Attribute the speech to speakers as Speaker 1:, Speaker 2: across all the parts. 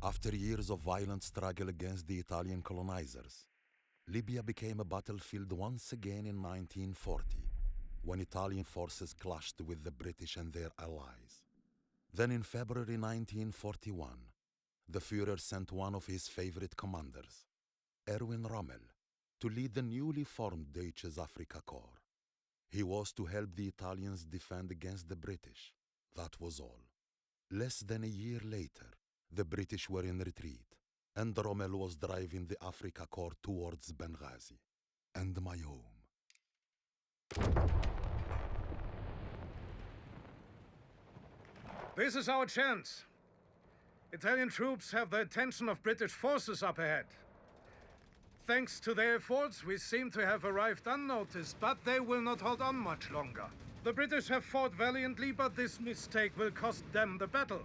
Speaker 1: After years of violent struggle against the Italian colonizers, Libya became a battlefield once again in 1940, when Italian forces clashed with the British and their allies. Then in February 1941, the Führer sent one of his favorite commanders, Erwin Rommel, to lead the newly formed Deutsches Afrika Korps. He was to help the Italians defend against the British. That was all. Less than a year later, the British were in retreat, and Rommel was driving the Afrika Korps towards Benghazi, and my home.
Speaker 2: This is our chance. Italian troops have the attention of British forces up ahead. Thanks to their efforts, we seem to have arrived unnoticed, but they will not hold on much longer. The British have fought valiantly, but this mistake will cost them the battle.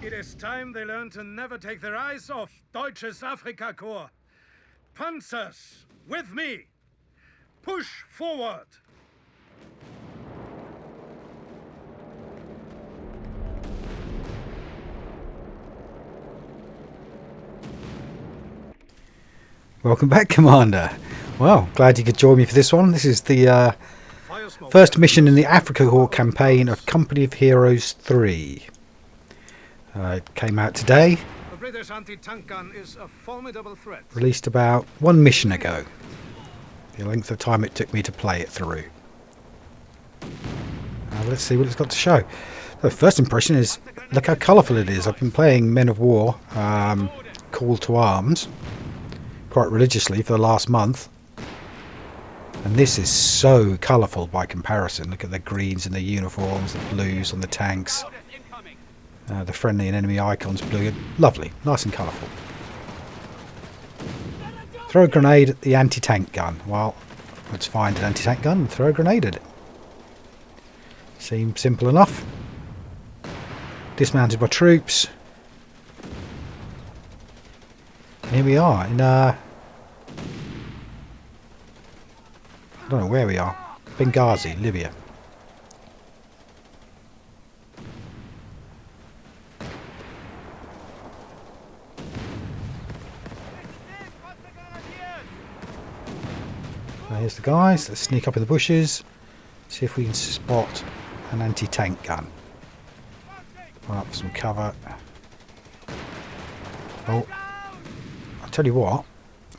Speaker 2: It is time they learn to never take their eyes off Deutsches Afrika Korps. Panzers, with me! Push forward!
Speaker 3: Welcome back, Commander. Well, glad you could join me for this one. This is the first mission in the Africa Korp Campaign of Company of Heroes 3. It came out today.
Speaker 2: The British anti-tank gun is a formidable threat.
Speaker 3: Released about one mission ago. The length of time it took me to play it through. Let's see what it's got to show. The first impression is, look how colourful it is. I've been playing Men of War, Call to Arms, quite religiously for the last month. And this is so colourful by comparison. Look at the greens in the uniforms, the blues on the tanks. The friendly and enemy icons blue. Lovely, nice and colourful. Throw a grenade at the anti-tank gun. Well, let's find an anti-tank gun and throw a grenade at it. Seems simple enough. Dismounted by troops. And here we are in I don't know where we are. Benghazi, Libya. So here's the guys. Let's sneak up in the bushes. See if we can spot an anti-tank gun. Run up for some cover. Oh, I'll tell you what.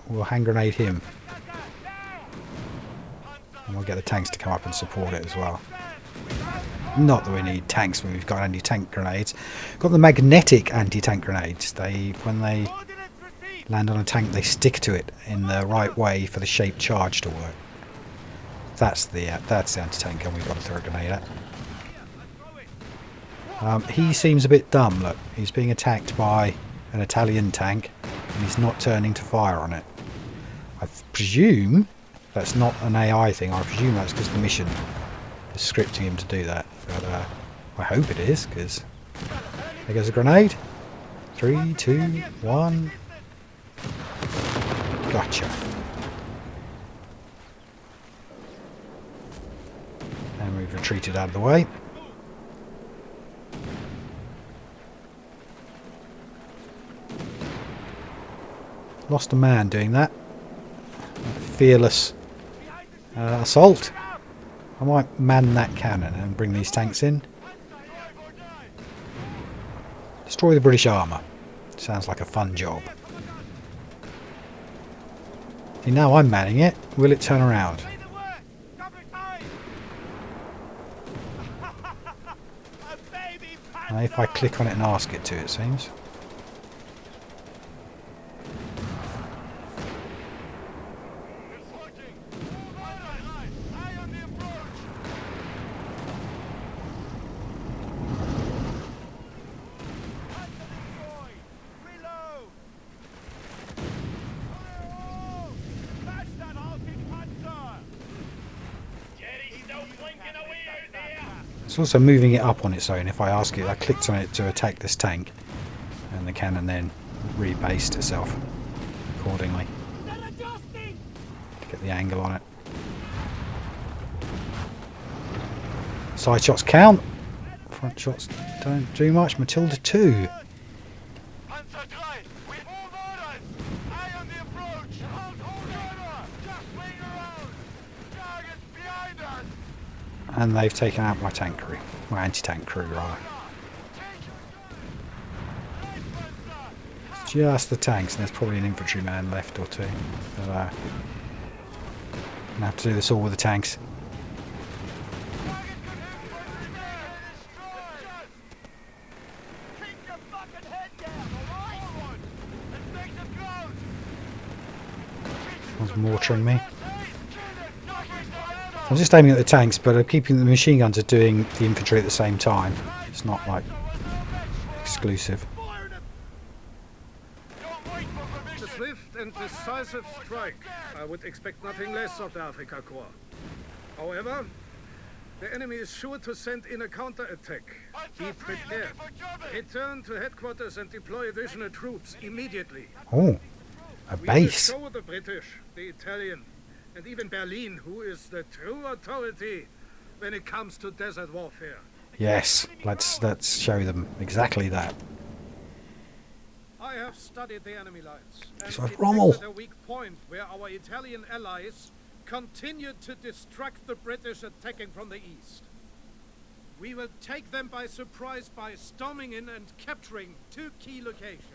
Speaker 3: We'll hand grenade him. And we'll get the tanks to come up and support it as well. Not that we need tanks when we've got anti-tank grenades. Got the magnetic anti-tank grenades. When they land on a tank, they stick to it in the right way for the shaped charge to work. That's the anti-tank gun we've got to throw a grenade at. He seems a bit dumb. Look, he's being attacked by an Italian tank, and he's not turning to fire on it. I presume that's not an AI thing. I presume that's because the mission is scripting him to do that. But I hope it is, because there goes a grenade. 3, 2, 1. Gotcha. And we've retreated out of the way. Lost a man doing that. Fearless assault. I might man that cannon and bring these tanks in. Destroy the British armour. Sounds like a fun job. See, now I'm manning it. Will it turn around? If I click on it and ask it to, it seems. It's also moving it up on its own. If I ask it, I clicked on it to attack this tank, and the cannon then rebased itself accordingly to get the angle on it. Side shots count. Front shots don't do much. Matilda 2. And they've taken out my tank crew. My anti-tank crew, rather. It's just the tanks, and there's probably an infantryman left or two. But, I'm gonna have to do this all with the tanks. One's mortaring me. I'm just aiming at the tanks, but I'm keeping the machine guns are doing the infantry at the same time. It's not like exclusive.
Speaker 2: The swift and decisive strike. I would expect nothing less of the Africa Korps. However, the enemy is sure to send in a counterattack. Be prepared. Return to headquarters and deploy additional troops immediately.
Speaker 3: Oh, a base.
Speaker 2: We will show the British, the Italian, and even Berlin, who is the true authority when it comes to desert warfare.
Speaker 3: Yes, let's show them exactly that.
Speaker 2: I have studied the enemy lines and
Speaker 3: So Rommel.
Speaker 2: detected a weak point where our Italian allies continued to distract the British attacking from the east. We will take them by surprise by storming in and capturing 2 key locations.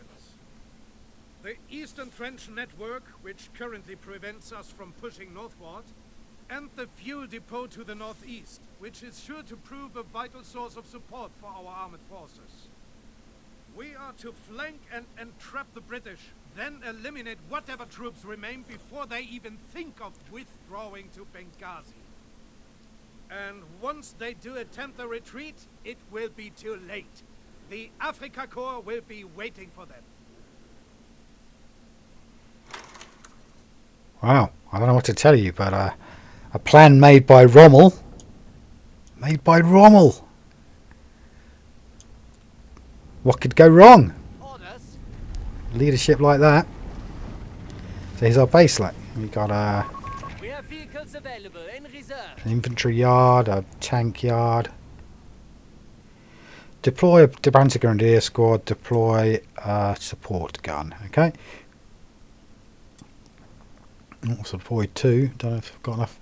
Speaker 2: The Eastern Trench network, which currently prevents us from pushing northward, and the fuel depot to the northeast, which is sure to prove a vital source of support for our armored forces. We are to flank and entrap the British, then eliminate whatever troops remain before they even think of withdrawing to Benghazi. And once they do attempt a retreat, it will be too late. The Africa Korps will be waiting for them.
Speaker 3: Wow, I don't know what to tell you, but a plan made by Rommel. Made by Rommel. What could go wrong? Leadership like that. So here's our base. Like we got
Speaker 4: We have vehicles available in reserve.
Speaker 3: an infantry yard, a tank yard. Deploy a Panzer Grenadier squad. Deploy a support gun. Okay. Also deploy 2. Don't know if I've got enough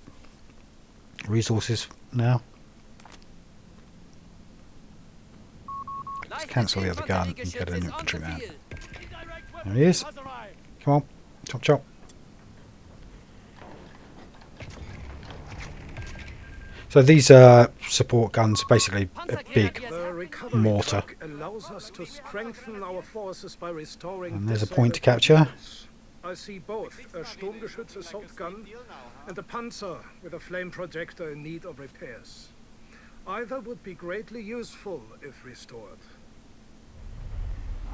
Speaker 3: resources now. Let's cancel the other gun and get an infantryman. There he is. Come on. Chop chop. So these support guns are basically a big
Speaker 2: The recovery
Speaker 3: mortar.
Speaker 2: truck allows us to strengthen our forces by restoring.
Speaker 3: And there's a
Speaker 2: disabled
Speaker 3: point to capture.
Speaker 2: units. I see both a Sturmgeschütz assault gun and a Panzer with a flame projector in need of repairs. Either would be greatly useful if restored.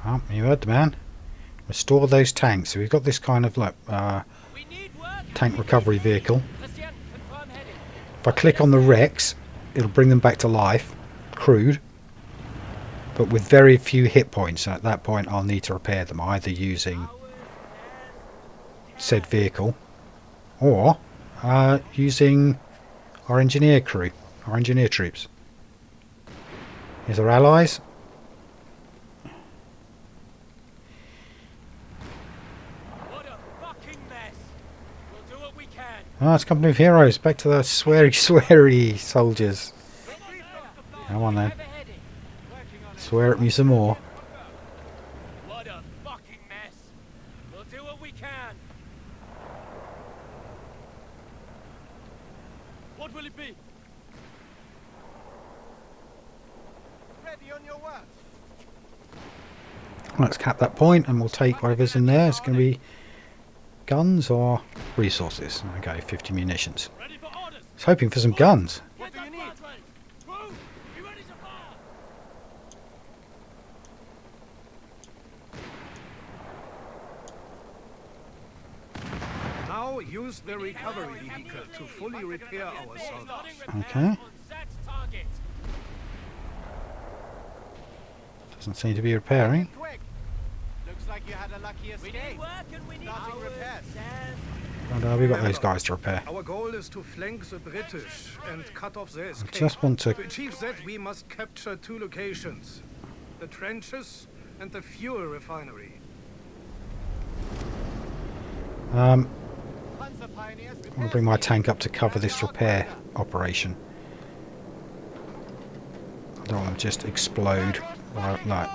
Speaker 3: Oh, you heard the man. Restore those tanks. So we've got this kind of like tank recovery vehicle. If I click on the wrecks, it'll bring them back to life, crude, but with very few hit points. And at that point, I'll need to repair them, either using said vehicle or using our engineer crew, our engineer troops. Here's our allies. Oh, it's Company of Heroes. Back to the sweary soldiers. Come on then. Swear at me some more.
Speaker 4: What a fucking mess. We'll do what we can. What will it be? Ready on your work.
Speaker 3: Let's cap that point and we'll take whatever's in there. It's going to be guns or resources. Okay, 50 munitions.
Speaker 4: Ready for orders.
Speaker 3: I was hoping for some guns.
Speaker 4: What do you need? Crew, be ready to fire.
Speaker 2: Now use the recovery vehicle to fully repair our soldiers.
Speaker 3: Okay. Doesn't seem to be repairing.
Speaker 5: Quick! Looks like you had a lucky escape. Starting repairs.
Speaker 3: And we've got those guys to repair.
Speaker 2: Our goal is to flank the British and cut off their
Speaker 3: I
Speaker 2: escape.
Speaker 3: just want to...
Speaker 2: To achieve that, we must capture 2 locations: the trenches and the fuel refinery.
Speaker 5: Panzer pioneers,
Speaker 3: I want to bring my tank up to cover this repair operation. don't want them to just explode like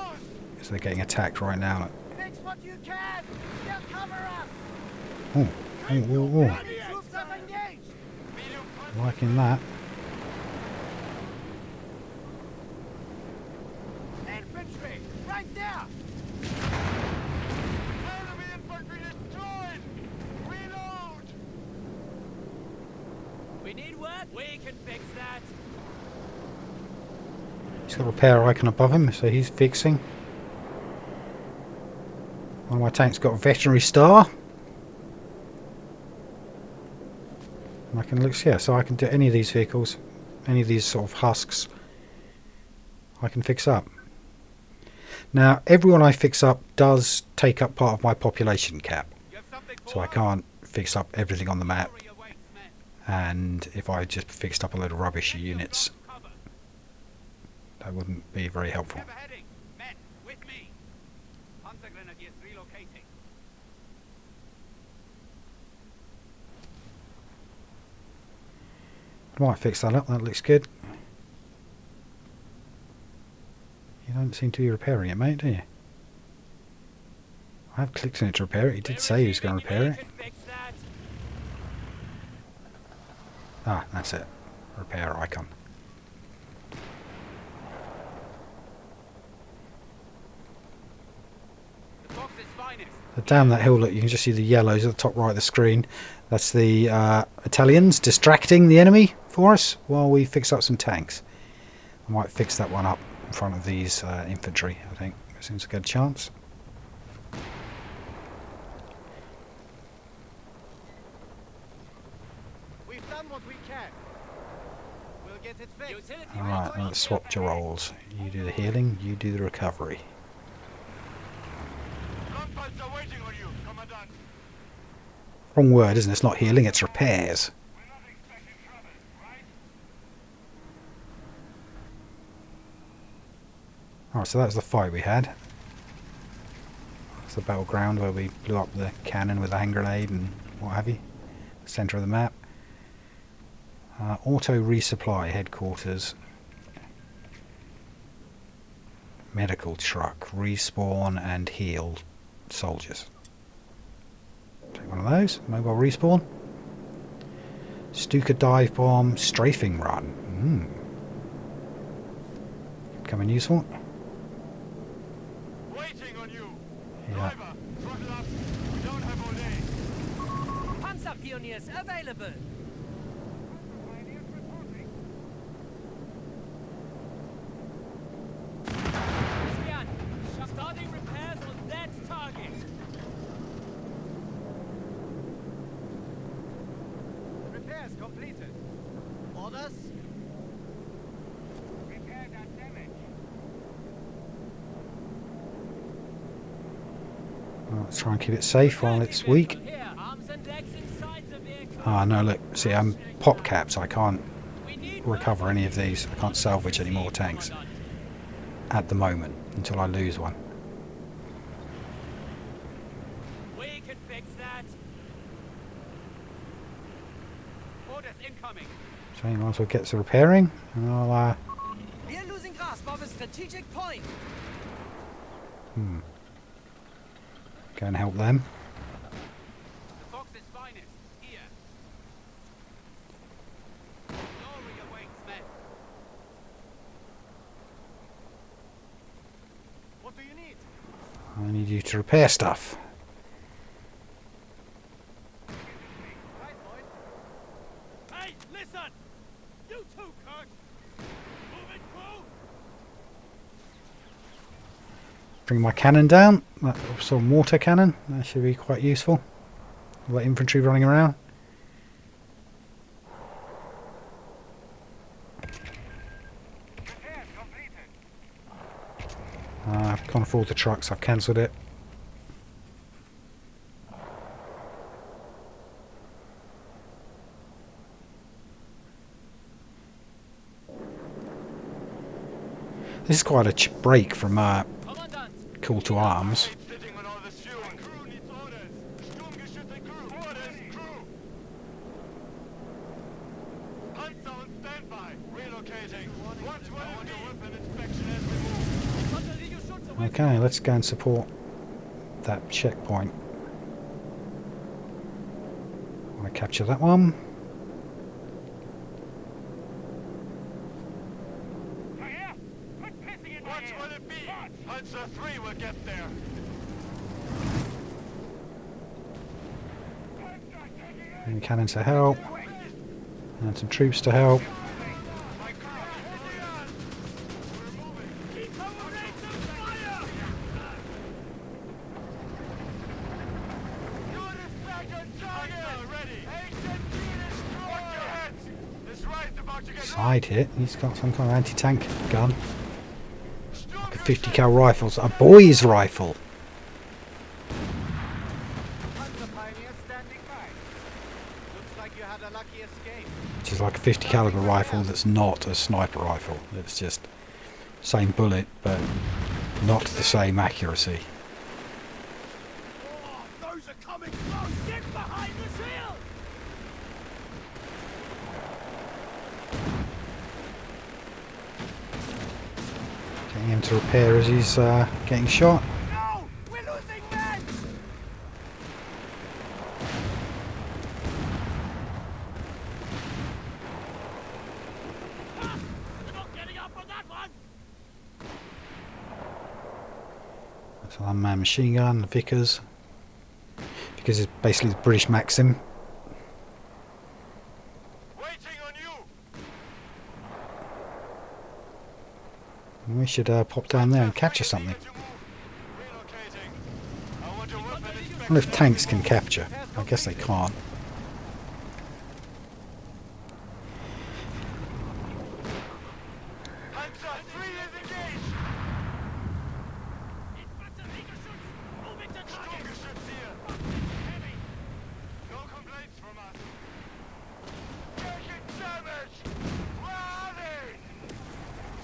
Speaker 3: as they're getting attacked right now.
Speaker 5: Fix what you can. They'll cover us.
Speaker 3: Oh, oh, oh,
Speaker 5: Troops have engaged.
Speaker 3: oh. Liking that.
Speaker 5: Infantry, right there.
Speaker 4: Enemy infantry destroyed! Reload! We need work? We can fix that!
Speaker 3: He's got a repair icon above him, so he's fixing. One of my tanks got a veterinary star. And I can look, yeah, so I can do any of these vehicles, any of these sort of husks, I can fix up. Now, everyone I fix up does take up part of my population cap, so I can't fix up everything on the map. And if I just fixed up a load of rubbish units, that wouldn't be very helpful. Might fix that up, that looks good. You don't seem to be repairing it, mate, do you? I have clicked on it to repair it. He did say he was going to repair it. Ah, that's it. Repair icon. So down that hill, look, you can just see the yellows at the top right of the screen. That's the Italians distracting the enemy for us while we fix up some tanks. I might fix that one up in front of these infantry, I think. Seems a good chance.
Speaker 5: We've done what we can. We'll get it fixed.
Speaker 3: Alright, let's swap your roles. You do the healing, you do the recovery. Wrong word, isn't it? It's not healing, it's repairs. Alright, so that was the fight we had. It's the battleground where we blew up the cannon with a hand grenade and what have you. Centre of the map. Auto resupply headquarters. Medical truck. Respawn and heal soldiers. Take one of those. Mobile respawn. Stuka dive bomb. Strafing run. Becoming useful.
Speaker 4: Waiting on you.
Speaker 3: Yeah.
Speaker 4: Driver, throttle up. We don't have all day.
Speaker 6: Panzer Pioneers available.
Speaker 4: Starting repairs on that target.
Speaker 5: Repairs completed. Orders?
Speaker 4: Repair that damage.
Speaker 3: Let's try and keep it safe while it's weak.
Speaker 4: Here, arms and legs inside the vehicle.
Speaker 3: Ah, no, look. See, I'm pop capped. I can't recover any of these. I can't salvage any more tanks at the moment until I lose one.
Speaker 4: We can fix that. Orders incoming.
Speaker 3: So you might as well get to repairing, and I'll
Speaker 6: We are losing grasp of a strategic point.
Speaker 3: go and help them.
Speaker 4: The Fox's finest here. Glory awaits men.
Speaker 5: What do you need?
Speaker 3: I need you to repair stuff.
Speaker 5: Right, boy.
Speaker 4: Hey, listen! You too, Kurt! Moving through!
Speaker 3: Bring my cannon down. That sort of mortar cannon. That should be quite useful. All that infantry running around.
Speaker 4: Repairs completed.
Speaker 3: I can't afford the trucks. I've cancelled it. This is quite a break from
Speaker 4: Commandant!
Speaker 3: Call to Arms.
Speaker 4: Sitting on all this fuel. Crew needs orders. Sturmgeschütze crew. Orders, crew. Panzer on standby. Relocating.
Speaker 3: Okay, let's go and support that checkpoint. I want to capture that one.
Speaker 4: Watch what it be. Panzer 3 will get there.
Speaker 3: And cannons to help. And some troops to help. Side hit. He's got some kind of anti-tank gun. Like a 50 cal rifle. It's a boy's rifle. Which is like a 50 caliber rifle that's not a sniper rifle. It's just same bullet but not the same accuracy.
Speaker 4: Oh, those are coming close. Get behind the shield.
Speaker 3: Getting him to repair as he's getting shot.
Speaker 4: No, we're losing men. Ah, they're not getting up on that one.
Speaker 3: That's an unmanned machine gun, the Vickers. Vickers is basically the British Maxim.
Speaker 4: Waiting on you.
Speaker 3: We should pop down there and capture something.
Speaker 4: Relocating. I want a weapon
Speaker 3: I wonder if tanks can capture. I guess they can't.
Speaker 4: Panzer 3 is engaged. Moving to target. Here. Heavy. No complaints from us. Taking damage. Where are they?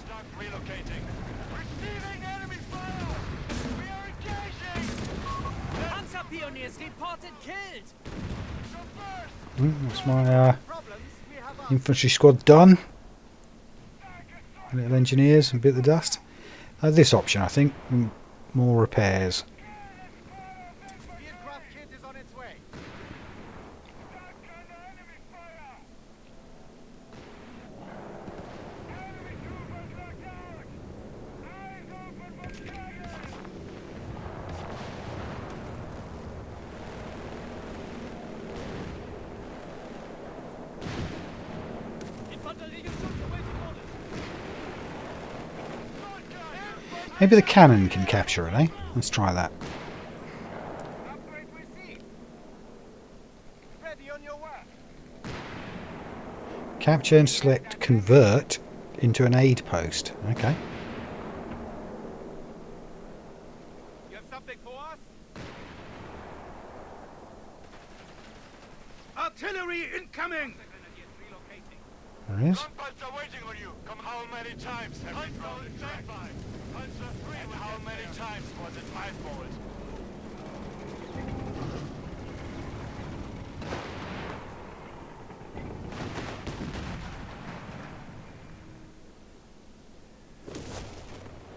Speaker 4: Start relocating. Receiving enemy fire. We are engaging.
Speaker 6: Panzer pioneers reported killed.
Speaker 3: That's my infantry squad done. Little engineers and bit the dust. This option, I think, more repairs.
Speaker 5: Aircraft kit is on its way.
Speaker 3: Maybe the cannon can capture it, eh? Let's try that.
Speaker 5: Upgrade received. Ready on your work.
Speaker 3: Capture and select convert into an aid post. Okay.
Speaker 5: You have something for us?
Speaker 2: Artillery incoming!
Speaker 3: There it is.
Speaker 4: Gunboats are waiting on you. Come how many times have you thrown the track by? Panzer 3 and how many times was it my fault?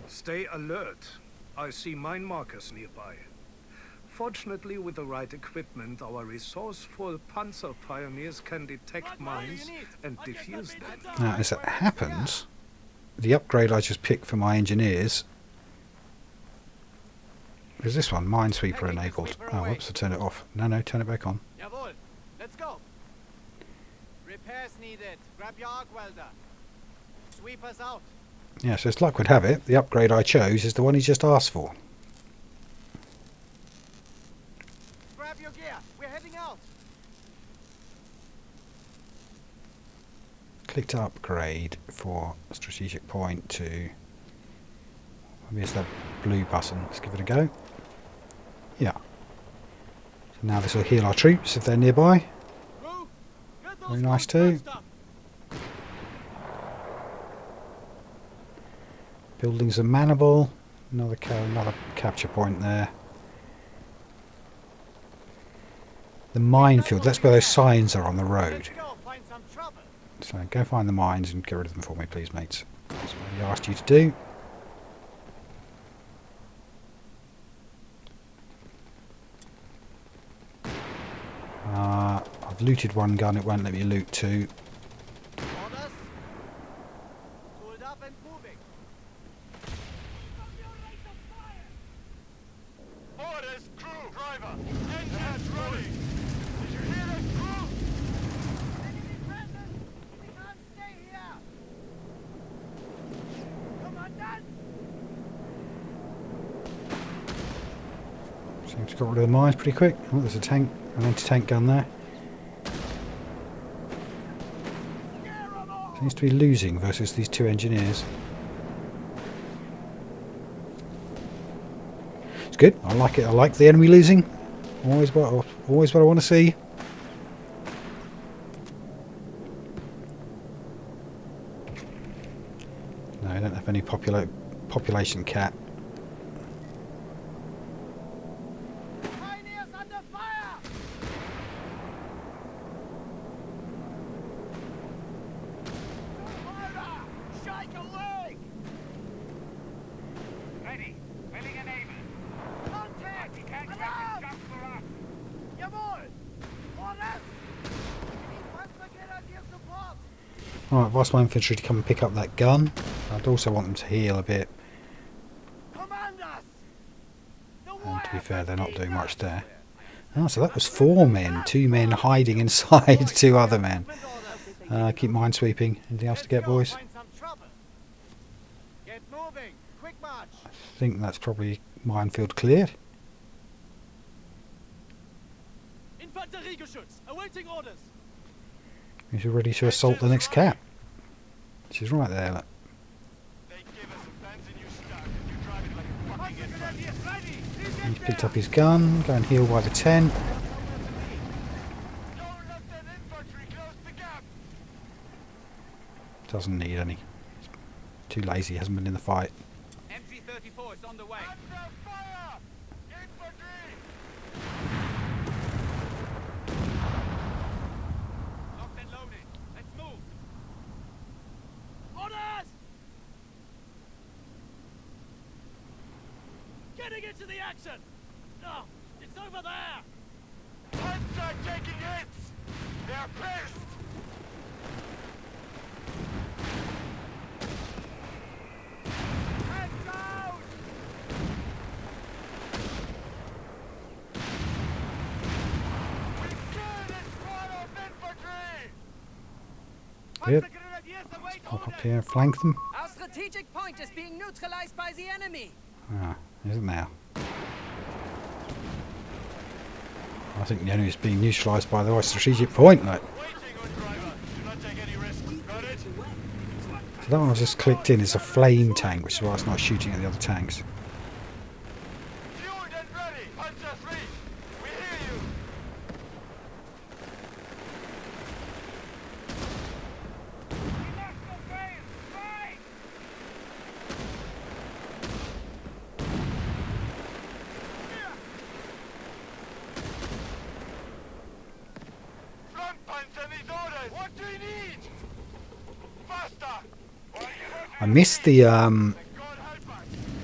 Speaker 2: Stay alert. I see mine markers nearby. Fortunately, with the right equipment, our resourceful Panzer pioneers can detect mines and defuse them.
Speaker 3: Now, as it happens, the upgrade I just picked for my engineers is this one, Minesweeper enabled. Oh, whoops, I turned it off. No, turn it back on.
Speaker 5: Jawohl. Let's go. Repairs needed. Grab your arc welder. Sweepers out.
Speaker 3: Yeah, so as luck would have it, the upgrade I chose is the one he just asked for.
Speaker 5: Grab your gear. We're heading out.
Speaker 3: Click to upgrade for strategic point to... Maybe it's the blue button. Let's give it a go. Yeah. So now this will heal our troops if they're nearby.
Speaker 5: Move. Get those
Speaker 3: Very nice
Speaker 5: ones
Speaker 3: too.
Speaker 5: patched up.
Speaker 3: Buildings are mannable. Another capture point there. The minefield. That's where those signs are on the road.
Speaker 5: Let's go find some trouble.
Speaker 3: So go find the mines and get rid of them for me, please, mates. That's what he asked you to do. I've looted one gun, it won't let me loot two.
Speaker 5: Orders? Pulled up and moving.
Speaker 4: Orders, crew, driver, engines ready. Did you hear us, crew?
Speaker 5: Enemy present! We can't stay here! Commandant!
Speaker 3: Seems to got rid of the mines pretty quick. Oh, there's a tank, an anti-tank gun there. Seems to be losing versus these two engineers. It's good. I like it. I like the enemy losing. Always what I want to see. No, I don't have any population cap.
Speaker 5: Pioneers under fire! Order! Strike a leg!
Speaker 4: Ready, willing and able.
Speaker 5: Contact!
Speaker 4: Can't
Speaker 5: Alarm!
Speaker 4: just for us.
Speaker 5: Jawohl! Orders! Need Panzergrenadier support!
Speaker 3: Alright, I've asked my infantry to come and pick up that gun. I'd also want them to heal a bit.
Speaker 5: Commanders! The
Speaker 3: And to be
Speaker 5: wire
Speaker 3: fair, they're not doing much
Speaker 5: us!
Speaker 3: there. Oh, so that was 4 men. 2 men hiding inside 2 other men. Keep minesweeping. Anything else to get, boys?
Speaker 5: Find some trouble. Get moving! Quick march!
Speaker 3: I think that's probably minefield cleared.
Speaker 6: Infanteriegeschütz, awaiting orders.
Speaker 3: Means we're ready to assault the next cap. She's right there, look.
Speaker 4: They give us a fancy new stock and you drive it like a fucking infantry.
Speaker 5: Panzergrenadiers ready!
Speaker 3: He's picked up his gun. Go and heal by the tent.
Speaker 4: Don't let that infantry close the gap.
Speaker 3: Doesn't need any. He's too lazy. Hasn't been in the fight.
Speaker 6: MG-34 is on the way.
Speaker 4: Under fire! Infantry!
Speaker 6: Locked and loaded. Let's move. Orders! Getting into the action. No, it's over there.
Speaker 4: Panzer taking hits! They're pissed!
Speaker 5: Hands down!
Speaker 4: We killed a squad of infantry!
Speaker 3: Yep.
Speaker 5: Panzergrenadiers await
Speaker 3: Pop up
Speaker 5: orders!
Speaker 3: here and flank them.
Speaker 6: Our strategic point is being neutralized by the enemy.
Speaker 3: Ah, is it now? I think the enemy is being neutralised by the right strategic point. Look.
Speaker 4: Waiting on driver. Do not take any risks. Got it?
Speaker 3: So that one I've just clicked in is a flame tank, which is why it's not shooting at the other tanks.
Speaker 4: Fueled and ready! Panzer 3! We hear you! We lost the train! Fight! Front Panzer needs orders! What do you need? Faster!
Speaker 3: I missed the
Speaker 4: God help us!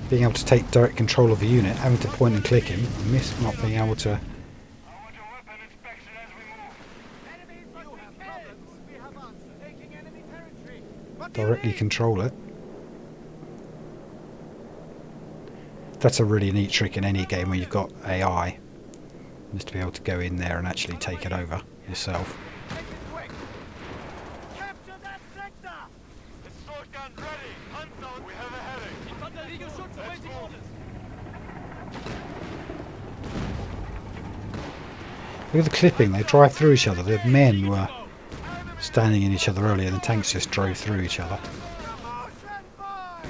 Speaker 3: being able to take direct control of the unit, having to point and click him. I missed not being able to
Speaker 4: I want a weapon inspection as we move.
Speaker 5: Enemy infantry killed! We have us taking enemy territory! What do you
Speaker 3: directly
Speaker 5: need?
Speaker 3: control it. That's a really neat trick in any game where you've got AI, is to be able to go in there and actually take it over yourself.
Speaker 5: Make it quick! Capture that sector!
Speaker 4: The sword gun ready! Panzer, we have a heading.
Speaker 6: Infanteriegeschütz awaiting orders.
Speaker 3: Look at the clipping, they drive through each other. The men were standing in each other earlier and the tanks just drove through each other.
Speaker 5: Motion boy!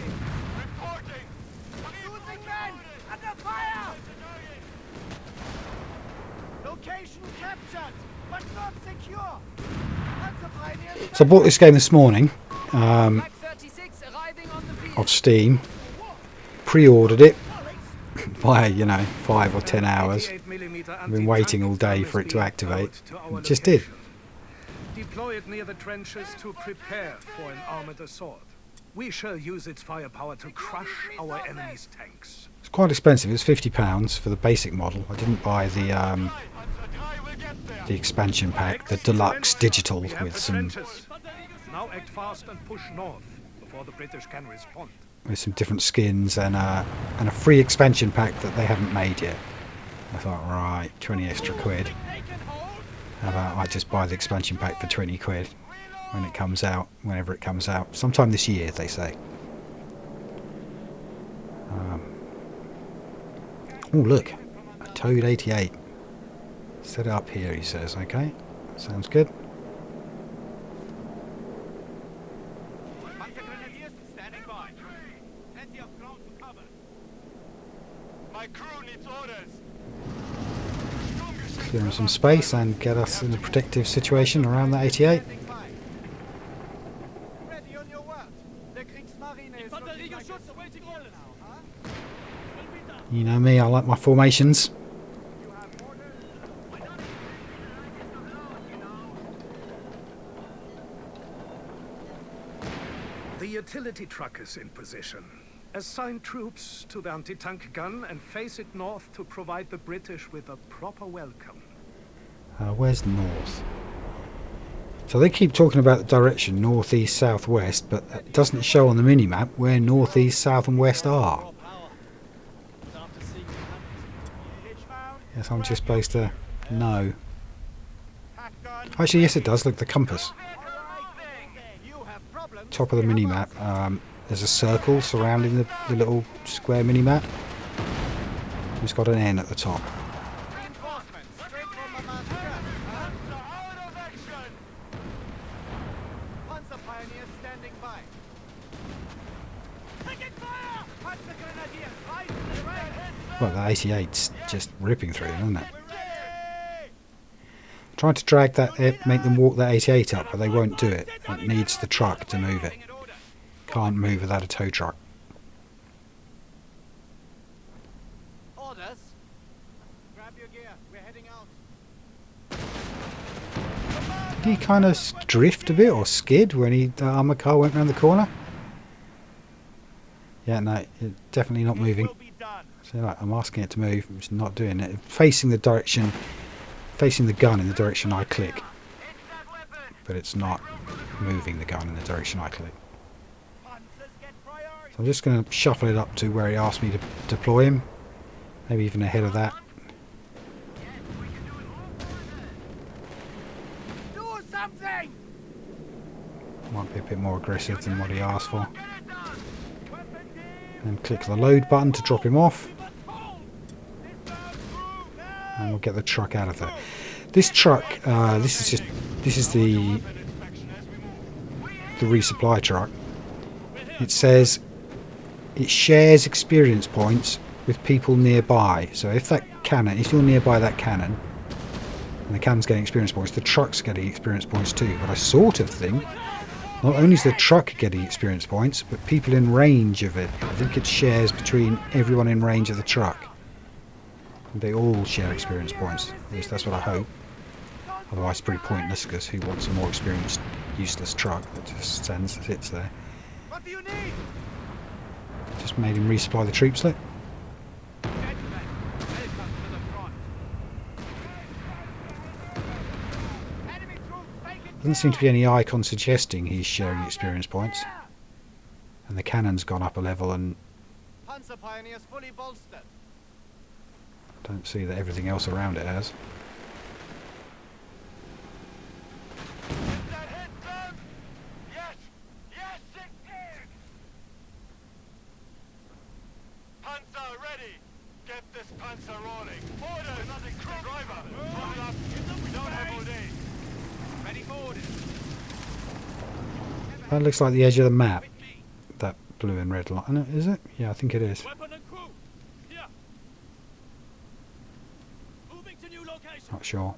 Speaker 4: Reporting!
Speaker 5: Losing men! Under fire! Location captured, but not secure! Panzer pioneers
Speaker 3: So I bought this game this morning
Speaker 6: Black 36 arriving on the field.
Speaker 3: off Steam, pre-ordered it by 5 or 10 hours.
Speaker 2: I've
Speaker 3: been waiting all day for it to activate. It just did.
Speaker 2: Deploy it near the trenches to prepare for an armored assault. We shall use its firepower to crush our enemy's tanks.
Speaker 3: It's quite expensive. It's £50 for the basic model. I didn't buy the expansion pack, the deluxe digital
Speaker 2: We have
Speaker 3: with
Speaker 2: the
Speaker 3: some
Speaker 2: trenches. Now act fast and push north before the British can respond.
Speaker 3: different skins and a free expansion pack that they haven't made yet. I thought, right, 20 extra quid. How about I just buy the expansion pack for 20 quid when it comes out, whenever it comes out, sometime this year, they say. Oh, look, a Toad 88. Set it up here, he says. Okay, sounds good.
Speaker 5: Standing by. Plenty of ground to cover.
Speaker 4: My crew needs orders.
Speaker 3: Clear him some space and get us in a protective situation around that 88.
Speaker 5: Standing by. Ready on your word. The Kriegsmarine is looking like
Speaker 6: Infanteriegeschütz awaiting orders.
Speaker 5: now, huh?
Speaker 6: Will be done.
Speaker 3: You know me, I like my formations.
Speaker 5: You have orders?
Speaker 2: The utility truck is in position. Assign troops to the anti-tank gun and face it north to provide the British with a proper welcome.
Speaker 3: Where's north? So they keep talking about the direction north, east, south, west, but it doesn't show on the mini-map where north, east, south and west are.
Speaker 6: More power. But after seeing the happens,
Speaker 3: Yes, I'm just supposed to know.
Speaker 5: Pack gun.
Speaker 3: Actually, yes it does. Look, the compass.
Speaker 5: You have problems.
Speaker 3: Top of the mini-map. There's a circle surrounding the little square mini-map. It's got an N at the top.
Speaker 5: Reinforcements straight from Mama's gun.
Speaker 4: Out of action!
Speaker 5: Panzer pioneers standing by.
Speaker 6: taking fire!
Speaker 5: Panzer grenadiers right to the right.
Speaker 3: Well, the 88's just ripping through them, isn't it? Trying to drag that, make them walk that 88 up, but they won't do it. It needs the truck to move it. Can't move without a tow truck.
Speaker 5: Orders. Grab your gear. We're heading out.
Speaker 3: Did he kind of drift a bit or skid when the armoured car went round the corner? Yeah, no, it's definitely not moving.
Speaker 4: Will be done.
Speaker 3: So like, I'm asking it to move, it's not doing it. Facing the direction, facing the gun in the direction I click. But it's not moving the gun in the direction I click.
Speaker 4: Panzers get priority.
Speaker 3: So I'm just going to shuffle it up to where he asked me to deploy him. Maybe even ahead of that.
Speaker 5: Do something.
Speaker 3: Might be a bit more aggressive than what he asked for. And click the load button to drop him off. And we'll get the truck out of there. This truck, this is the resupply truck. It says it shares experience points with people nearby. So if you're nearby that cannon, and the cannon's getting experience points, the truck's getting experience points too. But I sort of think not only is the truck getting experience points, but people in range of it. I think it shares between everyone in range of the truck. They all share experience points. At least that's what I hope. Otherwise it's pretty pointless, because who wants a more experienced, useless truck that just sits there.
Speaker 5: What do you need?
Speaker 3: Just made him resupply the troops, look.
Speaker 5: Gentlemen, welcome to the front. Enemy troops taken.
Speaker 3: Doesn't seem to be any icon suggesting he's sharing experience points. And the cannon's gone up a level, and
Speaker 5: Panzer pioneers fully bolstered.
Speaker 3: don't see that everything else around it has.
Speaker 4: Did that hit them? Yes! Yes, it did! Panzer ready! Get this Panzer rolling! Orders! Nothing crew driver! Roll up! We don't have all day!
Speaker 5: Ready for orders.
Speaker 3: That looks like the edge of the map. That blue and red line, is it? Yeah, I think it is.
Speaker 6: Weapon and crew. Here. Moving to new location.
Speaker 3: Not sure.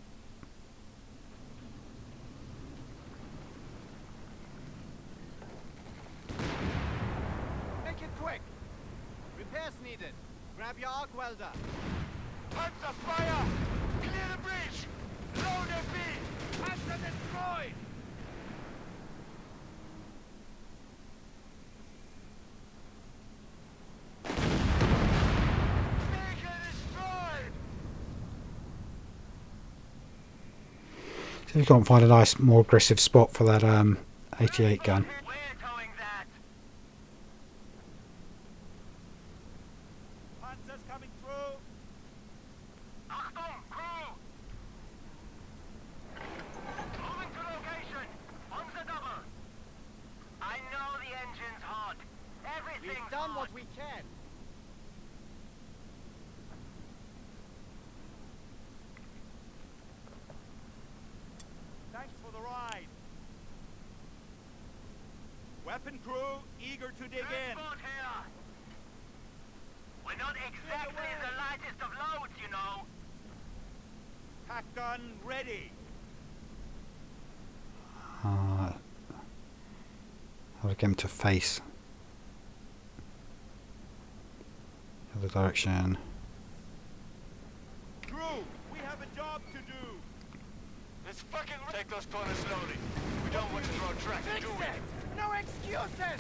Speaker 5: Make it quick. Repairs needed. Grab your arc welder.
Speaker 4: Panzer fire! Clear the breach! Load FB!
Speaker 5: Panzer destroyed.
Speaker 3: See if we can't find a nice, more aggressive spot for that 88 gun.
Speaker 4: We're towing that.
Speaker 6: Panzer's coming through.
Speaker 4: Achtung, crew! Moving to location. On the double. I know the engine's hot. Everything's
Speaker 5: We've done
Speaker 4: hot.
Speaker 5: what we can.
Speaker 6: Thanks for the ride. Weapon crew, eager to dig in.
Speaker 4: Transport here. We're not exactly the lightest of loads, you know.
Speaker 6: Pack gun ready.
Speaker 3: I'll get him to face the other direction.
Speaker 6: Crew, we have a job to do.
Speaker 4: Let's fucking take those corners slowly. We don't want to throw tracks, do we?
Speaker 5: No excuses!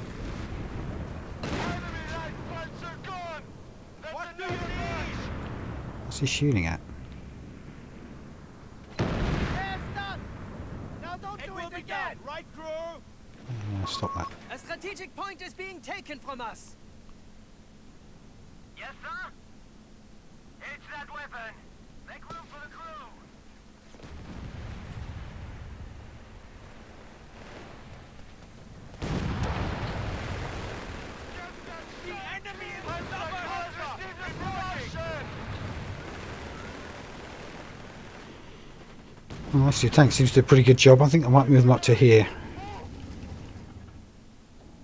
Speaker 4: Enemy light flights are gone. That's
Speaker 6: What do you
Speaker 4: another
Speaker 6: need?
Speaker 3: What's he shooting at?
Speaker 5: There's done! Now don't
Speaker 6: It
Speaker 5: do
Speaker 6: will
Speaker 5: it
Speaker 6: be
Speaker 5: again!
Speaker 6: done, right, crew?
Speaker 3: Stop that.
Speaker 7: A strategic point is being taken from us.
Speaker 4: Yes, sir? It's that weapon. Make room for the crew.
Speaker 6: The enemy is promotion.
Speaker 3: Well, actually, the tank seems to do a pretty good job. I think I might move him up to here.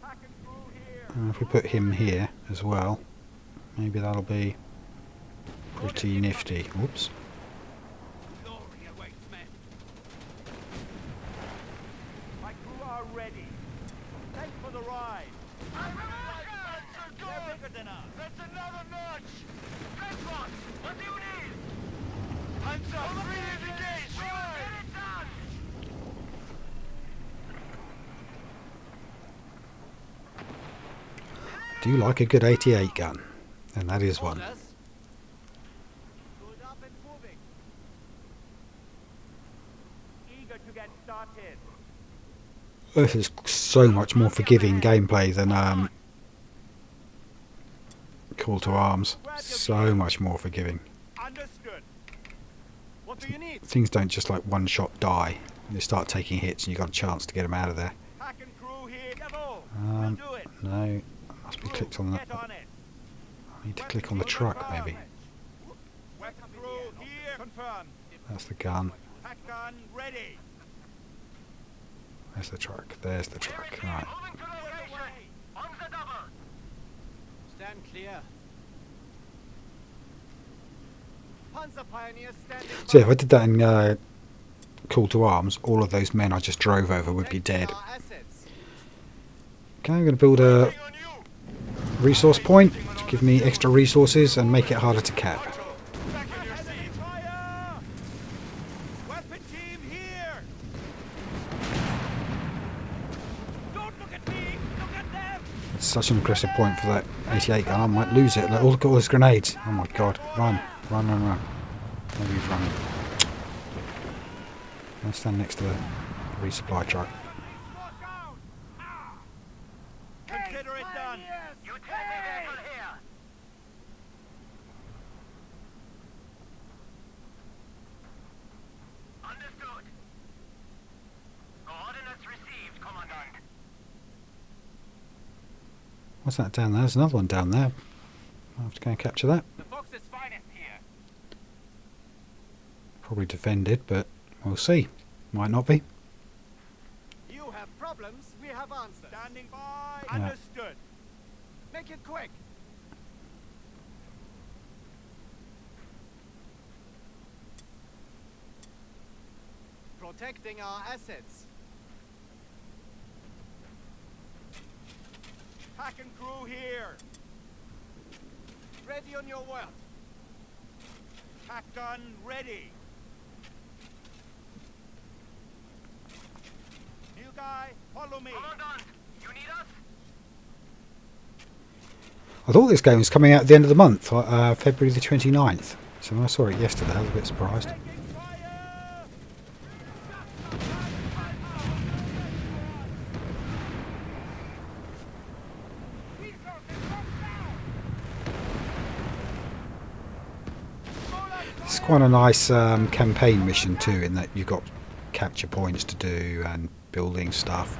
Speaker 6: Pack and crew here.
Speaker 3: If we put him here as well, maybe that'll be pretty nifty. Whoops.
Speaker 6: Glory awaits, men. My crew are ready. Thanks for the ride. They're bigger than us.
Speaker 4: That's another notch. Transport, what do you need? Panzer, free as engaged. We will get it done.
Speaker 3: Do you like a good 88 gun? And that is one.
Speaker 5: Orders. Stood up and moving.
Speaker 6: Eager to get started.
Speaker 3: This is so much more forgiving gameplay than Call to Arms. So much more forgiving.
Speaker 6: Understood.
Speaker 5: What do you need?
Speaker 3: Things don't just like one shot die. They start taking hits and you've got a chance to get them out of there.
Speaker 6: Pack and crew here. Devil. We'll do it.
Speaker 3: No, must be clicked on that.
Speaker 6: Get on it.
Speaker 3: I need to click on the truck maybe.
Speaker 6: Weapon crew here. Confirmed.
Speaker 3: That's the gun.
Speaker 6: Pack gun ready.
Speaker 3: There's the truck. There's the truck. Right.
Speaker 4: Moving to location. On the double.
Speaker 5: Stand clear. Panzer pioneers standing
Speaker 3: So
Speaker 5: by.
Speaker 3: if I did that in Call to Arms, all of those men I just drove over would be dead.
Speaker 5: Our assets.
Speaker 3: Okay, I'm going to build a
Speaker 4: On you.
Speaker 3: resource point to give me extra resources and make it harder to cap.
Speaker 4: Back in your
Speaker 6: Enemy
Speaker 4: seat.
Speaker 6: fire. Weapon team here. Don't look at me. Look at them.
Speaker 3: It's such an aggressive point for that 88 gun. I might lose it. Look at all those grenades. Oh my god. Run. Run, run, run. Nobody's running. I'll stand next to the resupply truck.
Speaker 6: Consider it done.
Speaker 4: Utility vehicle here. Understood. Coordinates received, Commandant.
Speaker 3: What's that down there? There's another one down there. I'll have to go and capture that.
Speaker 4: The Fox's finest here.
Speaker 3: Probably defended, but we'll see. Might not be.
Speaker 5: You have problems, we have answers.
Speaker 6: Standing by.
Speaker 3: Yeah.
Speaker 6: Understood.
Speaker 5: Make it quick. Protecting our assets.
Speaker 6: Pack and crew here.
Speaker 5: Ready on your word.
Speaker 6: Pack gun ready. New guy, follow me.
Speaker 4: Commandant, you need us?
Speaker 3: I thought this game was coming out at the end of the month, February the 29th. So when I saw it yesterday, I was a bit surprised.
Speaker 6: Taking fire.
Speaker 3: quite a nice campaign mission too, in that you've got capture points to do and building stuff.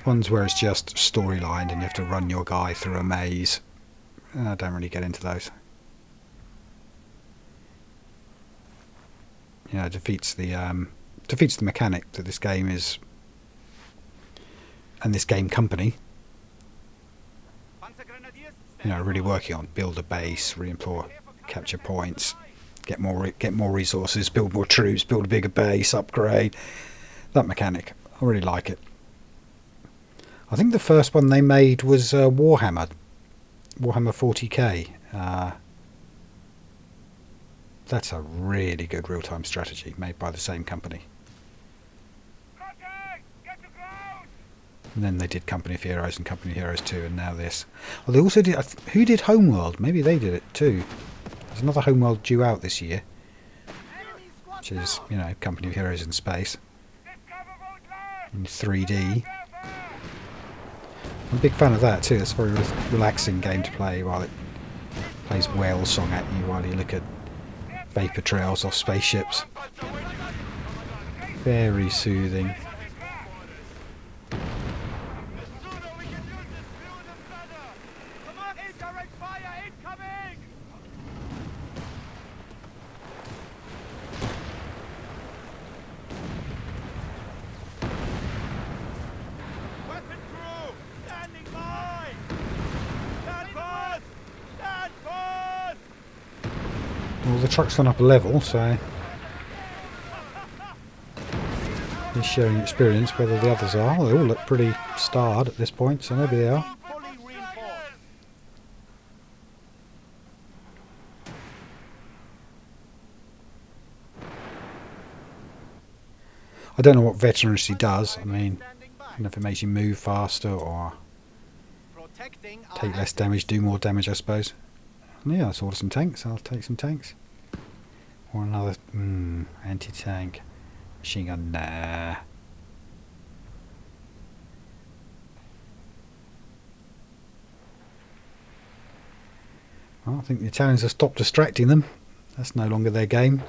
Speaker 3: Ones where it's just storylined and you have to run your guy through a maze. I don't really get into those. Yeah, it defeats the mechanic that this game is, and this game company, you know, really working on. Build a base, re-employ, capture points, get more resources, build more troops, build a bigger base, upgrade. That mechanic, I really like it. I think the first one they made was Warhammer 40k. That's a really good real-time strategy made by the same company. And then they did Company of Heroes and Company of Heroes 2, and now this. Well, they also did. Who did Homeworld? Maybe they did it too. There's another Homeworld due out this year, which is, you know, Company of Heroes in space in 3D. I'm a big fan of that too. It's a very relaxing game to play while it plays Whale Song at you while you look at vapor trails off spaceships. Very soothing. Well, the truck's gone up a level, so he's sharing experience, whether the others are. Well, they all look pretty starred at this point, so maybe they are. I don't know what veterancy does. I mean, I don't know if it makes you move faster or take less damage, do more damage, I suppose. Yeah, let's order some tanks. I'll take some tanks. Or another anti-tank. Machine gun, nah. Well, I think the Italians have stopped distracting them. That's no longer their game.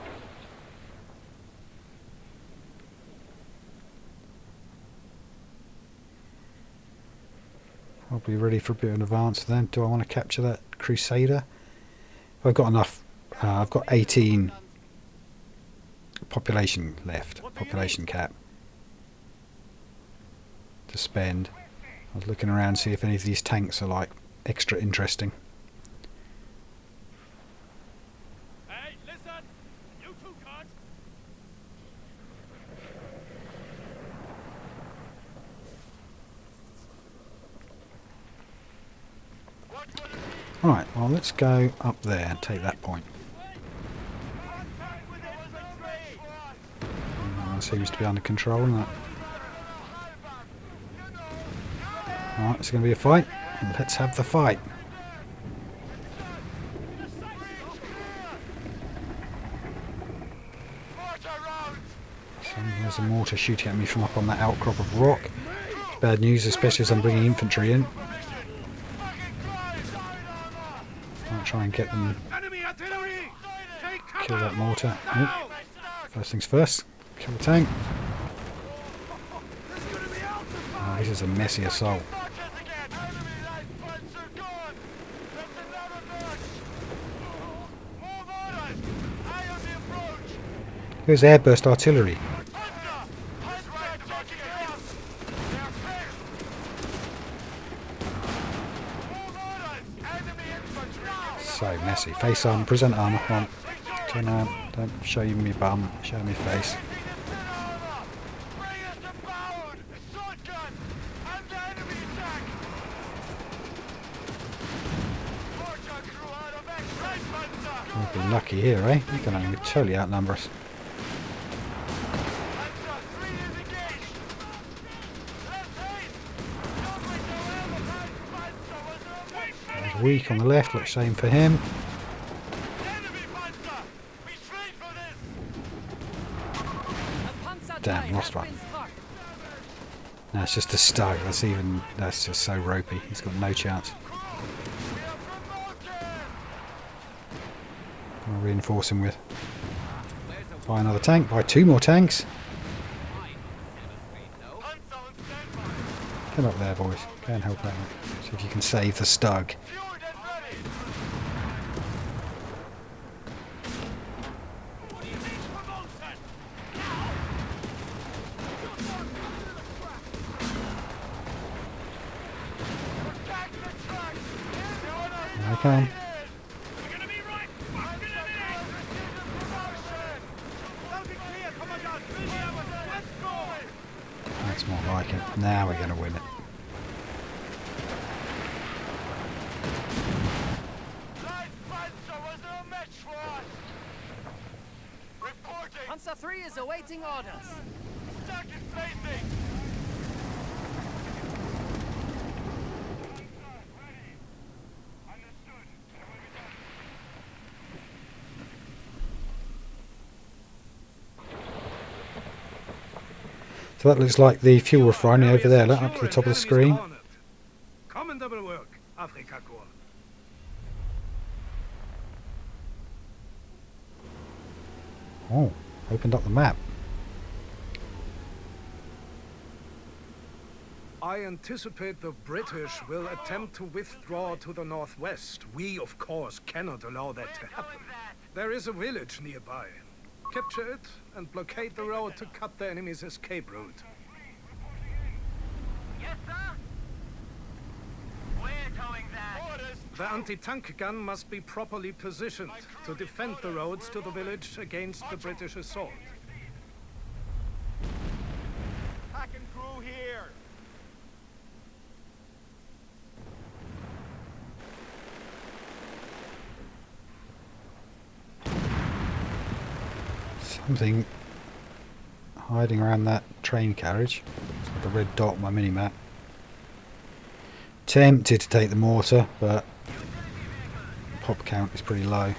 Speaker 3: Probably ready for a bit of an advance then. Do I want to capture that Crusader? I've got enough. I've got 18 population left, population cap to spend. I was looking around to see if any of these tanks are like extra interesting.
Speaker 6: Hey, listen! You two can't!
Speaker 3: Alright, well, let's go up there and take that point. Seems to be under control, isn't it? Alright, it's going to be a fight. Let's have the fight. So there's a mortar shooting at me from up on that outcrop of rock. Bad news, especially as I'm bringing infantry in. I'll try and get them. Kill that mortar. Oh. First things first. Kill the tank. Oh, this is a messy assault. Here's airburst artillery. So messy. Face armor, present armor. Come on. Turn around. Don't show you me bum. Show me face. We'll be lucky here, eh? You're going to totally outnumber us. There's weak on the left. Let's aim for him. Damn, lost one. No, it's just a stug. That's just so ropey. He's got no chance. I'll reinforce him with. Buy another tank, buy 2 more tanks.
Speaker 4: Panzer on standby.
Speaker 3: Come up there, boys. Go and help out. See if you can save the Stug.
Speaker 4: Fueled and ready.
Speaker 6: What do you need promotion?
Speaker 4: Attack the trucks.
Speaker 3: I can.
Speaker 6: We're gonna be right back in a minute!
Speaker 5: Loading clear, Commandant! Let's go!
Speaker 3: That's more like it. Now we're going to win it.
Speaker 4: Light Panzer was no match for us. Reporting.
Speaker 7: Panzer 3 is awaiting orders.
Speaker 4: Stuck in placing.
Speaker 3: So that looks like the fuel refinery over there, look, up to the top of the screen.
Speaker 2: Commendable work, Africa Korp.
Speaker 3: Oh, opened up the map.
Speaker 2: I anticipate the British will attempt to withdraw to the northwest. We, of course, cannot allow that to happen. There is a village nearby. Capture it and blockade the road to cut the enemy's escape route.
Speaker 4: Yes, sir. We're towing that. Orders.
Speaker 2: The anti-tank gun must be properly positioned to defend the roads to the village against the British assault.
Speaker 4: Pack and crew here.
Speaker 3: Something hiding around that train carriage. It's like a red dot on my mini-map. Tempted to take the mortar, but the pop count is pretty low.
Speaker 4: I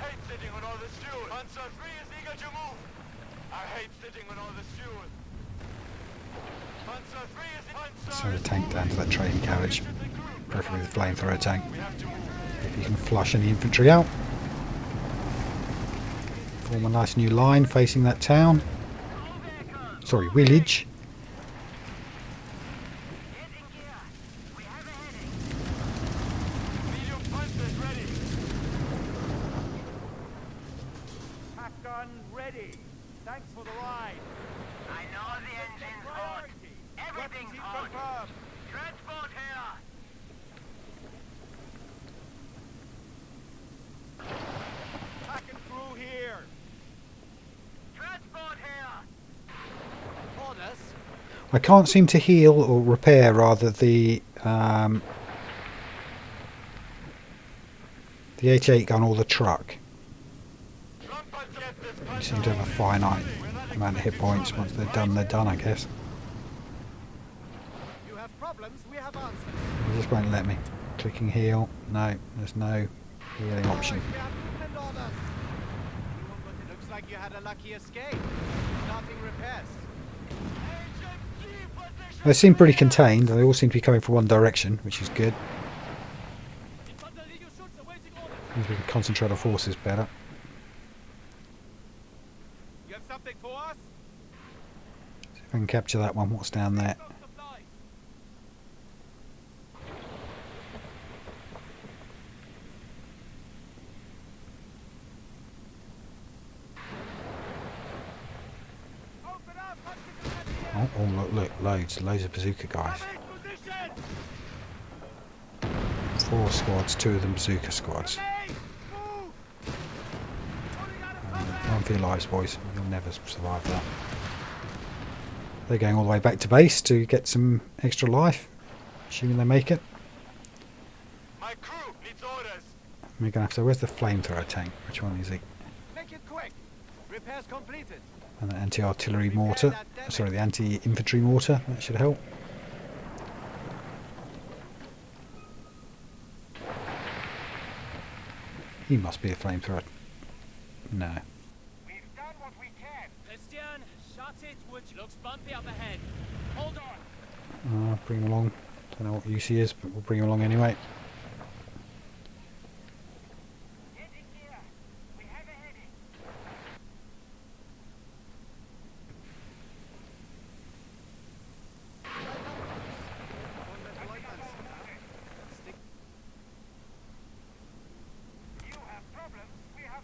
Speaker 4: hate sitting on all this fuel. Panzer 3 is eager to move. I hate sitting on all this fuel. Panzer 3 is Panzer.
Speaker 3: Send a tank down to that train carriage, preferably the flamethrower tank.
Speaker 4: We have to move.
Speaker 3: If you can flush any infantry out. Form a nice new line facing that town. Sorry, village.
Speaker 4: Medium Panzers ready.
Speaker 5: Pack gun ready. Thanks for the ride.
Speaker 4: I know the engine's hot. Everything's
Speaker 5: Weapons
Speaker 4: hot.
Speaker 5: confirmed.
Speaker 4: Transport here.
Speaker 5: Pack and crew here.
Speaker 4: Transport here.
Speaker 5: Orders.
Speaker 3: I can't seem to heal or repair rather the 88 gun or the truck. They seem to have a finite amount of hit points. Once they're done, I guess.
Speaker 5: You have problems, we have answers.
Speaker 3: It just won't let me. Clicking heal. No, there's no healing option.
Speaker 5: We have movement orders. It looks like you had a lucky escape. Starting repairs.
Speaker 3: They seem pretty contained. They all seem to be coming from one direction, which is good.
Speaker 6: Infanteriegeschütze awaiting orders.
Speaker 3: Means we can concentrate our forces better.
Speaker 5: You have something for us?
Speaker 3: See if I can capture that one. What's down there?
Speaker 6: Supplies.
Speaker 5: Open up!
Speaker 3: Oh, look, loads of bazooka guys.
Speaker 6: Position.
Speaker 3: 4 squads, 2 of them bazooka squads. Run for your lives, boys. You'll never survive that. They're going all the way back to base to get some extra life, assuming they make it.
Speaker 4: My crew needs orders.
Speaker 3: We're gonna have to. Where's the flamethrower tank? Which one is it?
Speaker 5: Make it quick. Repairs completed.
Speaker 3: And the anti-artillery mortar. Sorry, the anti-infantry mortar. That should help. He must be a flamethrower. No.
Speaker 4: We've done what we can.
Speaker 6: Christian, shut it, which looks bumpy up ahead. Hold on.
Speaker 3: Bring him along. Don't know what use he is, but we'll bring him along anyway.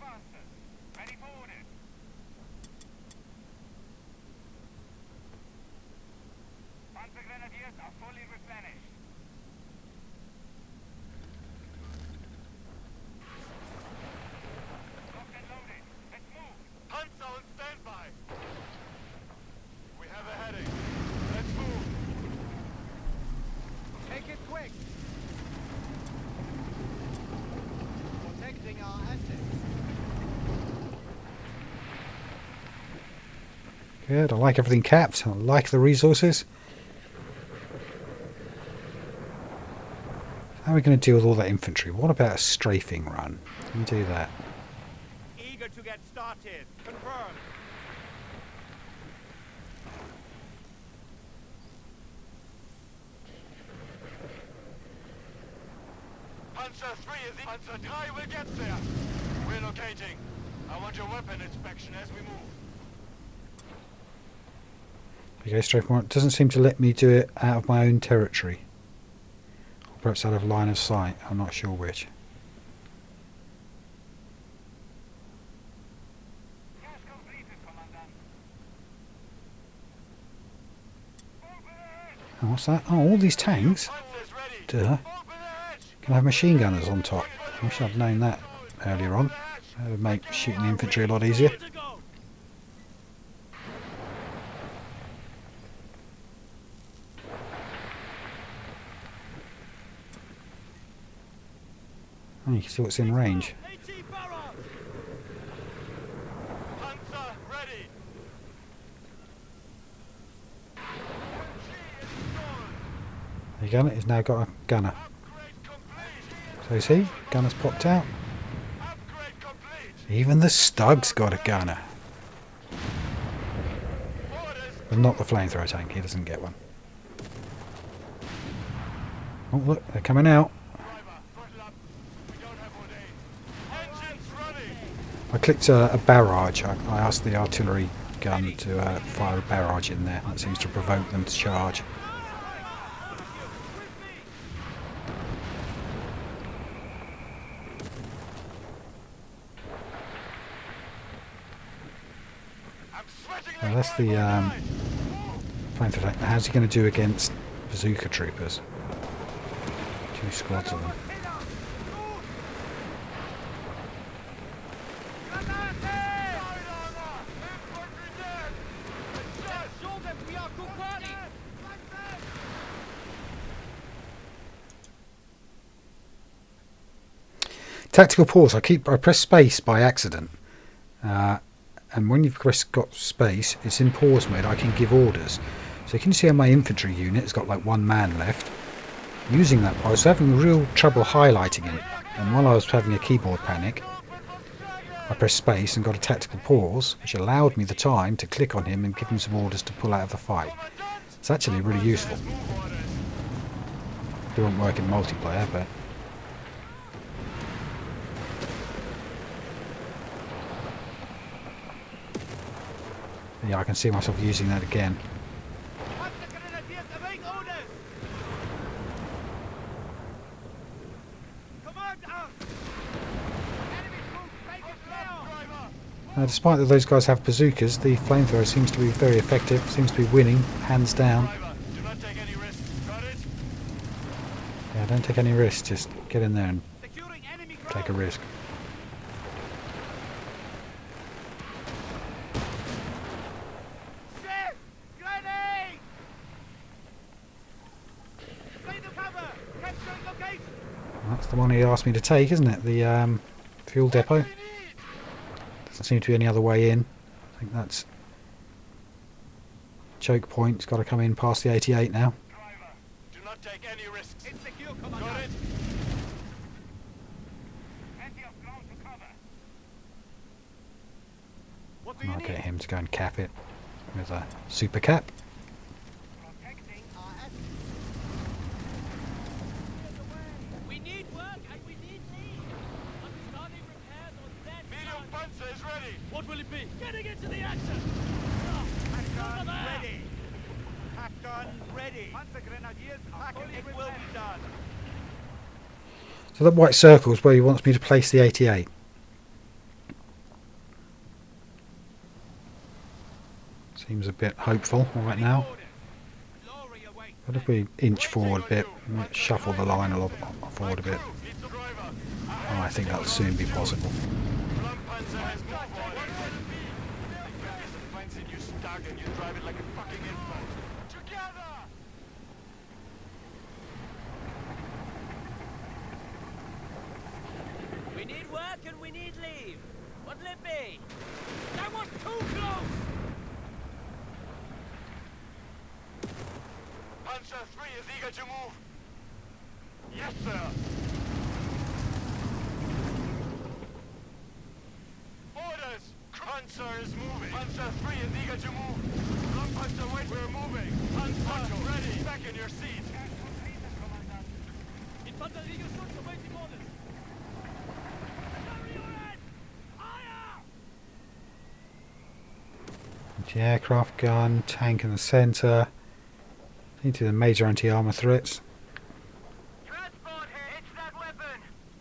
Speaker 4: advances. Ready for orders. Panzer Grenadiers are fully replenished. Locked and loaded. Let's move. Panzer on standby. We have a heading. Let's move.
Speaker 5: Take it quick. Protecting our assets.
Speaker 3: Good, I like everything capped. I like the resources. How are we going to deal with all that infantry? What about a strafing run? Can we do that?
Speaker 4: Eager to get started. Confirmed. Panzer 3 is in. Panzer 3 will get there. Relocating. I want your weapon inspection as we move.
Speaker 3: Okay, strafing run. It doesn't seem to let me do it out of my own territory. Or perhaps out of line of sight. I'm not sure which.
Speaker 4: Task completed, Commandant. Open ahead.
Speaker 3: Oh, what's that? Oh, all these tanks?
Speaker 4: Panzer's ready.
Speaker 3: Duh.
Speaker 4: Open ahead.
Speaker 3: Can have machine gunners on top. I wish I'd known that earlier on. That would make shooting the infantry a lot easier.
Speaker 6: To go.
Speaker 3: Oh, you can see what's in range.
Speaker 6: AT barrage.
Speaker 4: Panzer ready.
Speaker 3: The gunner has now got a gunner.
Speaker 4: Upgrade complete.
Speaker 3: So you see, gunner's popped out.
Speaker 4: Upgrade complete.
Speaker 3: Even the Stug's got a gunner.
Speaker 4: Orders.
Speaker 3: But not the flamethrower tank, he doesn't get one. Oh look, they're coming out.
Speaker 4: Driver, throttle up. We don't have all day. Engines running.
Speaker 3: I clicked a barrage. I asked the artillery gun to fire a barrage in there. That seems to provoke them to charge.
Speaker 4: I'm sweating
Speaker 3: Well,
Speaker 4: like
Speaker 3: that's the flamethrower tank. Now, how's he going to do against bazooka troopers? 2 squads of them.
Speaker 5: Show them we are Kupani.
Speaker 3: Tactical pause. I press space by accident, and when you've got space, it's in pause mode. I can give orders. So you can see on my infantry unit, it's got like 1 man left. Using that, I was having real trouble highlighting him, and while I was having a keyboard panic, I pressed space and got a tactical pause, which allowed me the time to click on him and give him some orders to pull out of the fight. It's actually really useful. It won't work in multiplayer, but yeah, I can see myself using that again.
Speaker 5: Panzer Grenadiers await orders. Command us. Enemy troops take it now.
Speaker 3: Despite that those guys have bazookas, the flamethrower seems to be very effective, seems to be winning, hands down.
Speaker 4: Driver, do not take any risks. Got it?
Speaker 3: Yeah, don't take any risks, just get in there and
Speaker 5: Securing enemy
Speaker 3: take a risk.
Speaker 5: Shift! Grenade! Play the cover! Capturing location!
Speaker 3: That's the one he asked me to take, isn't it? The fuel depot. Doesn't seem to be any other way in. I think that's choke point. It's got to come in past the 88 now.
Speaker 4: Driver, do not take any risks.
Speaker 5: It's secure,
Speaker 4: Got
Speaker 5: Commandant.
Speaker 4: it? Plenty of ground to cover.
Speaker 5: What do
Speaker 3: And
Speaker 5: you
Speaker 3: I'll
Speaker 5: need?
Speaker 3: get him to go and cap it with a super cap.
Speaker 5: Protecting our assets. We need work and we need lead.
Speaker 6: I'm starting repairs on that
Speaker 4: Medium
Speaker 6: side.
Speaker 4: Panzer is ready.
Speaker 6: What will it be? Getting into the action. Over there.
Speaker 4: Pack gun ready. Panzer Grenadiers pack it will be done.
Speaker 3: So that white circle is where he wants me to place the 88. Seems a bit hopeful right now. But if we inch forward a bit, shuffle the line a lot forward a bit, I think that'll soon be possible.
Speaker 6: We need work and we need leave. What'll it be? That was too close!
Speaker 4: Panzer 3 is eager to move. Yes, sir. Orders! Panzer is moving. Panzer 3 is eager to move. Long Panzer, wait, we're moving. Panzer, ready. Back in your seat.
Speaker 6: Infanteriegeschütz awaiting orders. Carry your head! Fire!
Speaker 3: Anti-aircraft gun, tank in the centre. Need to do the major anti-armour threats.
Speaker 4: Transport here. It's that weapon.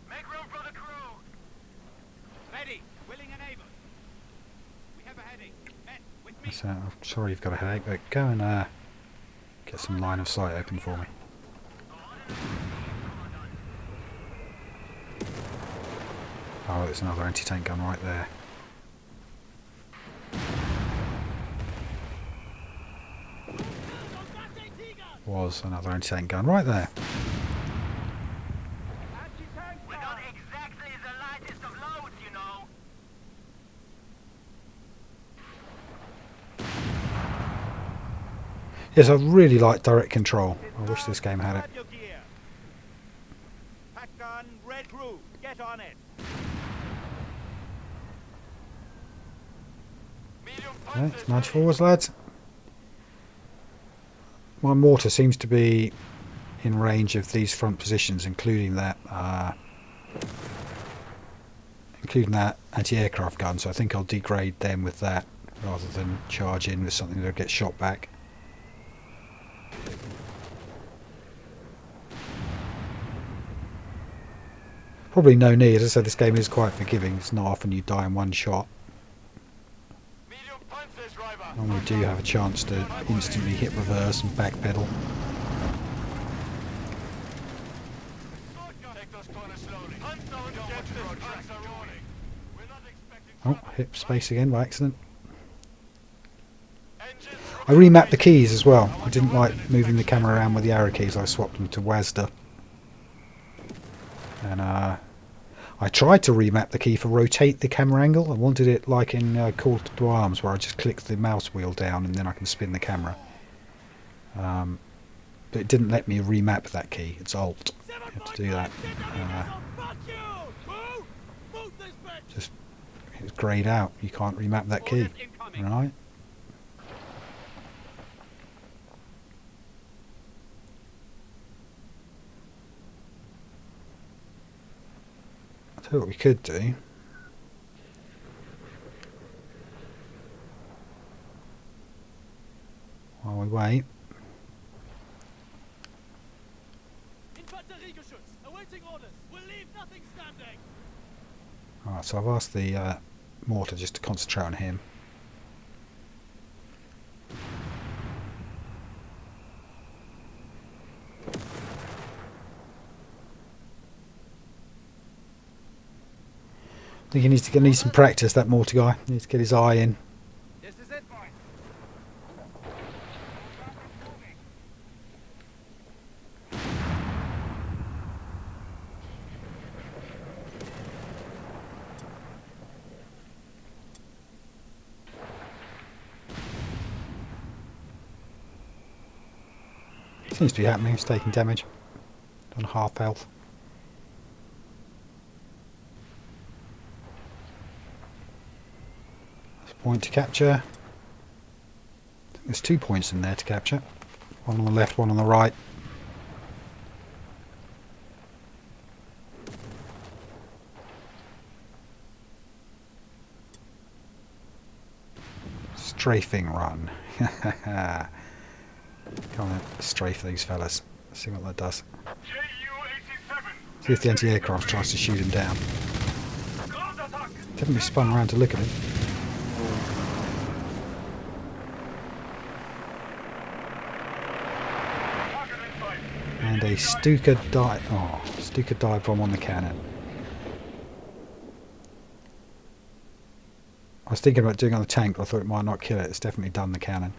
Speaker 4: Make room for the crew.
Speaker 5: Ready, willing and able. We have a heading. Men, with me.
Speaker 3: So, I'm sorry you've got a headache, but go and get some line of sight open for me. Oh, there's another anti-tank gun right there. Was another anti-tank gun right there.
Speaker 4: We're not exactly the lightest of loads, you know.
Speaker 3: Yes, I really like direct control. I wish this game had it.
Speaker 5: Grab your gear. Pack gun, red crew. Get on it.
Speaker 4: Medium
Speaker 3: Let's nudge forwards, lads. My mortar seems to be in range of these front positions, including that anti-aircraft gun. So I think I'll degrade them with that rather than charge in with something that'll get shot back. Probably no need. As I said, this game is quite forgiving. It's not often you die in one shot.
Speaker 4: Medium Panzers, driver.
Speaker 3: And we do have a chance to instantly hit reverse and backpedal.
Speaker 4: Take those corners slowly. Panzer, get this Panzer rolling. We're not expecting
Speaker 3: Oh, hit space again by accident.
Speaker 4: engines.
Speaker 3: I remapped the keys as well. I didn't like moving the camera around with the arrow keys. I swapped them to WASD. And I tried to remap the key for rotate the camera angle. I wanted it like in Call to Arms, where I just click the mouse wheel down and then I can spin the camera. But it didn't let me remap that key. It's Alt. You have to do that.
Speaker 6: Fuck you! Crew! Move this bitch!
Speaker 3: Just it's grayed out. You can't remap that key.
Speaker 5: Orders incoming.
Speaker 3: Right? I'll tell you what we could do. While we wait.
Speaker 6: Infanteriegeschütz awaiting orders. We'll leave nothing standing.
Speaker 3: Alright, so I've asked the mortar just to concentrate on him. I think he needs to need some practice, that mortar guy. He needs to get his eye in.
Speaker 5: This is it, boys.
Speaker 3: Seems to be happening. He's taking damage. On half health. That's a point to capture. I think there's 2 points in there to capture. One on the left, one on the right. Strafing run. Come on, strafe these fellas. See what that does. See if the anti-aircraft tries to shoot him down. Definitely spun around to look at him. and a Stuka dive bomb on the cannon. I was thinking about doing it on the tank, but I thought it might not kill it. It's definitely done the cannon.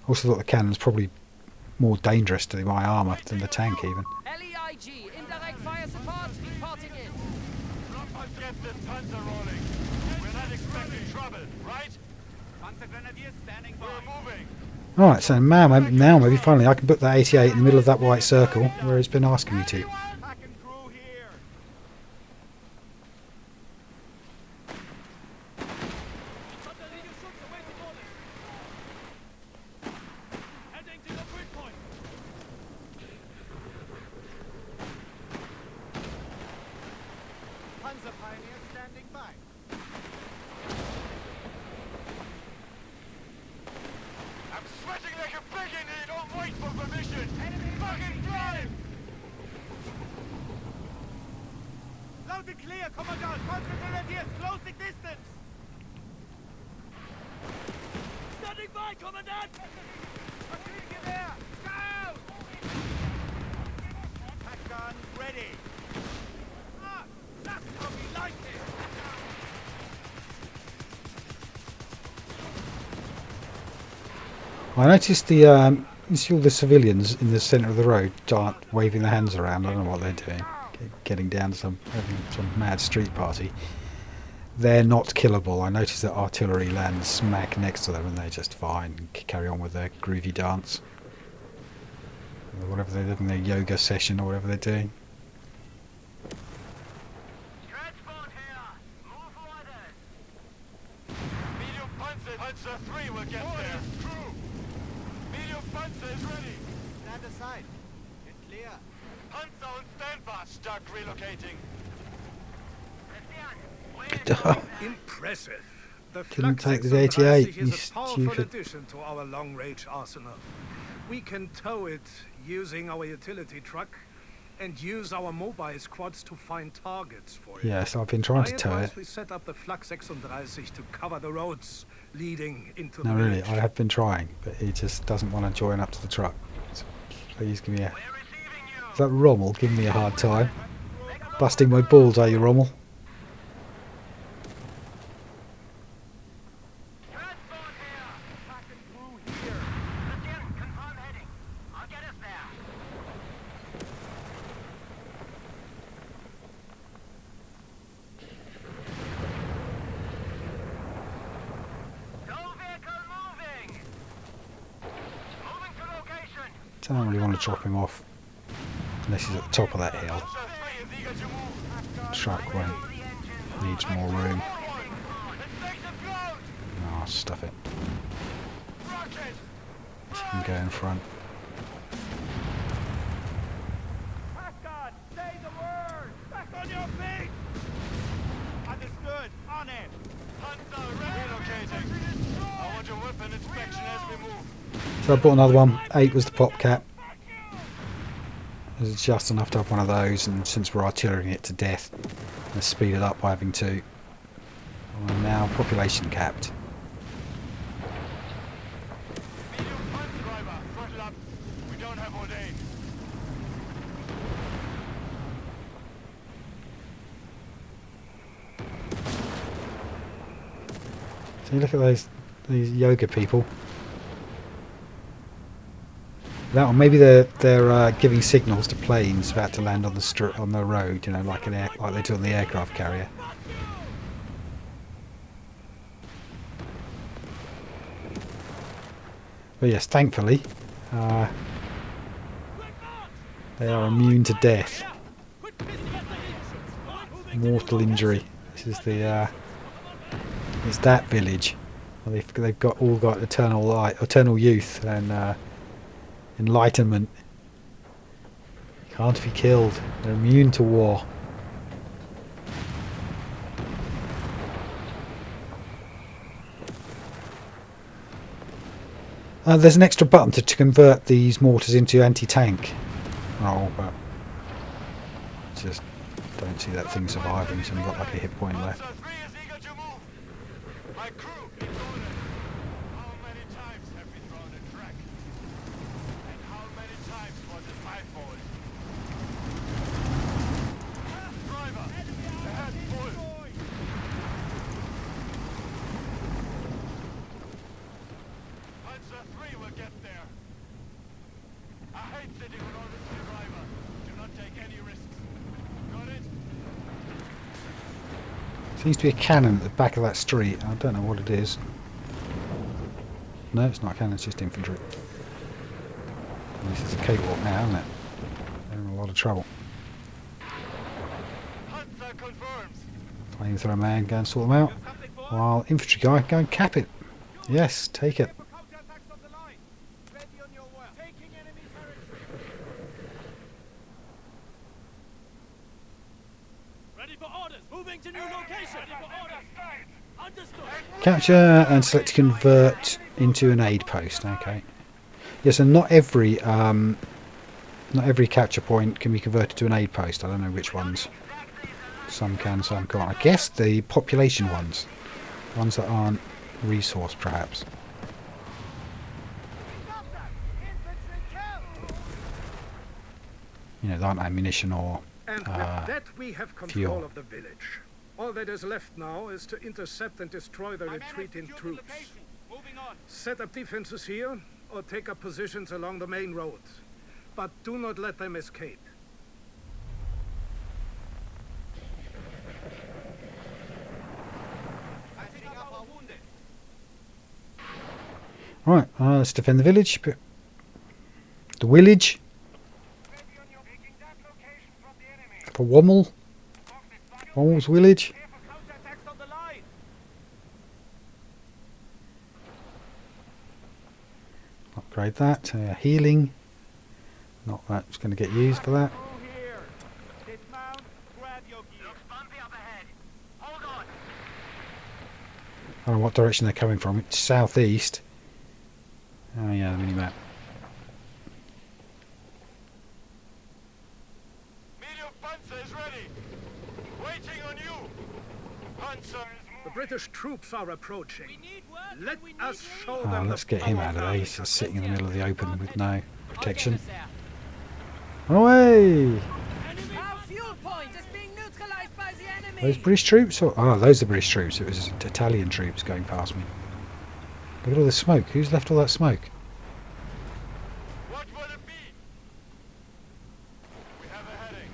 Speaker 3: I also thought the cannon's probably more dangerous to my armour than the tank even.
Speaker 7: LEIG, indirect fire support, reporting in.
Speaker 4: Get this Panzer rolling. We're not expecting trouble, right?
Speaker 5: Panzer Grenadiers standing by.
Speaker 4: We're moving.
Speaker 3: Alright, so now maybe finally I can put that 88 in the middle of that white circle where it's been asking me to.
Speaker 5: Pack and crew here.
Speaker 6: Panzerlinie-Schutz awaiting orders. Heading to the grid point.
Speaker 5: Panzer Pioneer standing by.
Speaker 4: I'm sweating like a pig in here. Don't wait for permission. Fucking drive!
Speaker 5: Loud and clear, Commandant. Panzer Grenadiers, closing distance.
Speaker 6: Standing by, Commandant!
Speaker 5: Maschinengewehr, go! Pack gun ready. Ah, that's how we like it.
Speaker 3: I noticed the you see all the civilians in the centre of the road waving their hands around. I don't know what they're doing. Getting down to having some mad street party. They're not killable. I noticed that artillery lands smack next to them and they're just fine and carry on with their groovy dance. Or whatever they're doing, their yoga session or whatever they're doing.
Speaker 4: Transport here. Move orders. Medium Panzer. Panzer 3 will get there. Crew. Medium Panzer is ready.
Speaker 5: Stand aside. Get clear.
Speaker 4: Panzer on standby. Start relocating.
Speaker 2: Impressive. The
Speaker 3: Couldn't
Speaker 2: Flak
Speaker 3: take the 88,
Speaker 2: 36
Speaker 3: you
Speaker 2: is a powerful
Speaker 3: stupid.
Speaker 2: addition to our long-range arsenal. We can tow it using our utility truck and use our mobile squads to find targets for it.
Speaker 3: Yes, I've been trying to tow it.
Speaker 2: We set up the Flak 36 to cover the roads leading into
Speaker 3: No,
Speaker 2: the
Speaker 3: really,
Speaker 2: village.
Speaker 3: I have been trying, but he just doesn't want to join up to the truck. So please give me a... Is that Rommel giving me a hard time? Busting my balls, are you, Rommel?
Speaker 4: Transport here. Pack and crew here. Lieutenant, confirm heading. I'll get us there. No vehicle moving. Moving to location.
Speaker 3: Don't really want to drop him off. Unless he's at the top of that hill.
Speaker 4: Panzer 3 is eager to move.
Speaker 3: Truck won't. Needs more room.
Speaker 4: Infected ground.
Speaker 3: Oh, stuff it.
Speaker 4: Rocket.
Speaker 3: He can go in front.
Speaker 5: Pack gun, say the word. Back on your feet. Understood. On it.
Speaker 4: Panzer relocating. I want your weapon inspection as we move.
Speaker 3: So I bought another one. 8 was the pop cap. It was just enough to have one of those, and since we're artillerying it to death, let's speed it up by having 2. We're now population capped.
Speaker 4: Medium Panzer driver, throttle up. We don't have ordained.
Speaker 3: So you look at these yoga people. That one, maybe they're giving signals to planes about to land on the road, you know, like like they do on the aircraft carrier. But yes, thankfully, they are immune to death, mortal injury. This is it's that village. They've all got eternal light, eternal youth, and enlightenment. Can't be killed. They're immune to war. There's an extra button to convert these mortars into anti-tank. Oh, but just don't see that thing surviving. It's only got like a hit point left.
Speaker 4: Panzer 3 is eager to move. My crew is ordered. How many times have we thrown a track? And how many times was it My fault. Driver, ahead full. Panzer 3 will get there. I hate sitting with all this driver. Do not take any risks. Got it?
Speaker 3: Seems to be a cannon at the back of that street. I don't know what it is. No, it's not a cannon, it's just infantry. And this is a cakewalk now, isn't it? They're in a lot of trouble.
Speaker 4: Panzer confirms.
Speaker 3: Flamethrower man, go and sort them out. While infantry guy, go and cap it. Yes, take it.
Speaker 5: Counterattacks on the line. Ready on your work. Taking enemy territory.
Speaker 6: Ready for orders. Moving to new location. Ready for orders. Understood.
Speaker 3: Capture and select to convert into an aid post. Okay. Yes, and not every capture point can be converted to an aid post. I don't know which ones. Some can, some can't. I guess the population ones that aren't resource, perhaps. You know, that aren't ammunition or
Speaker 2: And with that, we have control
Speaker 3: fuel.
Speaker 2: of the village. All that is left now is to intercept and destroy the retreating troops.
Speaker 5: Moving on.
Speaker 2: Set up defenses here, or take up positions along the main roads. But do not let them escape.
Speaker 5: Patching up our wounded.
Speaker 3: Right, let's defend the village. The village. For Wommel. Wommel's village.
Speaker 5: Here for counterattacks on the line.
Speaker 3: Upgrade that. Healing. Not that's going to get used for that.
Speaker 5: Through here. Dismount. Grab your gear.
Speaker 4: Looks bumpy up ahead. Hold on.
Speaker 3: I don't know what direction they're coming from. It's southeast. Oh yeah, the mini-map.
Speaker 4: Medium Panzer is ready. Waiting on you. Panzer is
Speaker 2: The British troops are approaching.
Speaker 7: We need work.
Speaker 2: Let
Speaker 7: we need
Speaker 2: us
Speaker 7: lead.
Speaker 2: show
Speaker 3: Oh,
Speaker 2: them
Speaker 3: let's
Speaker 2: the
Speaker 3: get him
Speaker 2: power
Speaker 3: out of there. He's just sitting in the middle of the open with no
Speaker 7: I'll
Speaker 3: protection.
Speaker 7: get us there.
Speaker 3: Run away!
Speaker 7: Our fuel point is being neutralized by the enemy.
Speaker 3: Those British troops? Oh, those are British troops. It was Italian troops going past me. Look at all this smoke. Who's left all that smoke?
Speaker 4: What will it be? We have a heading.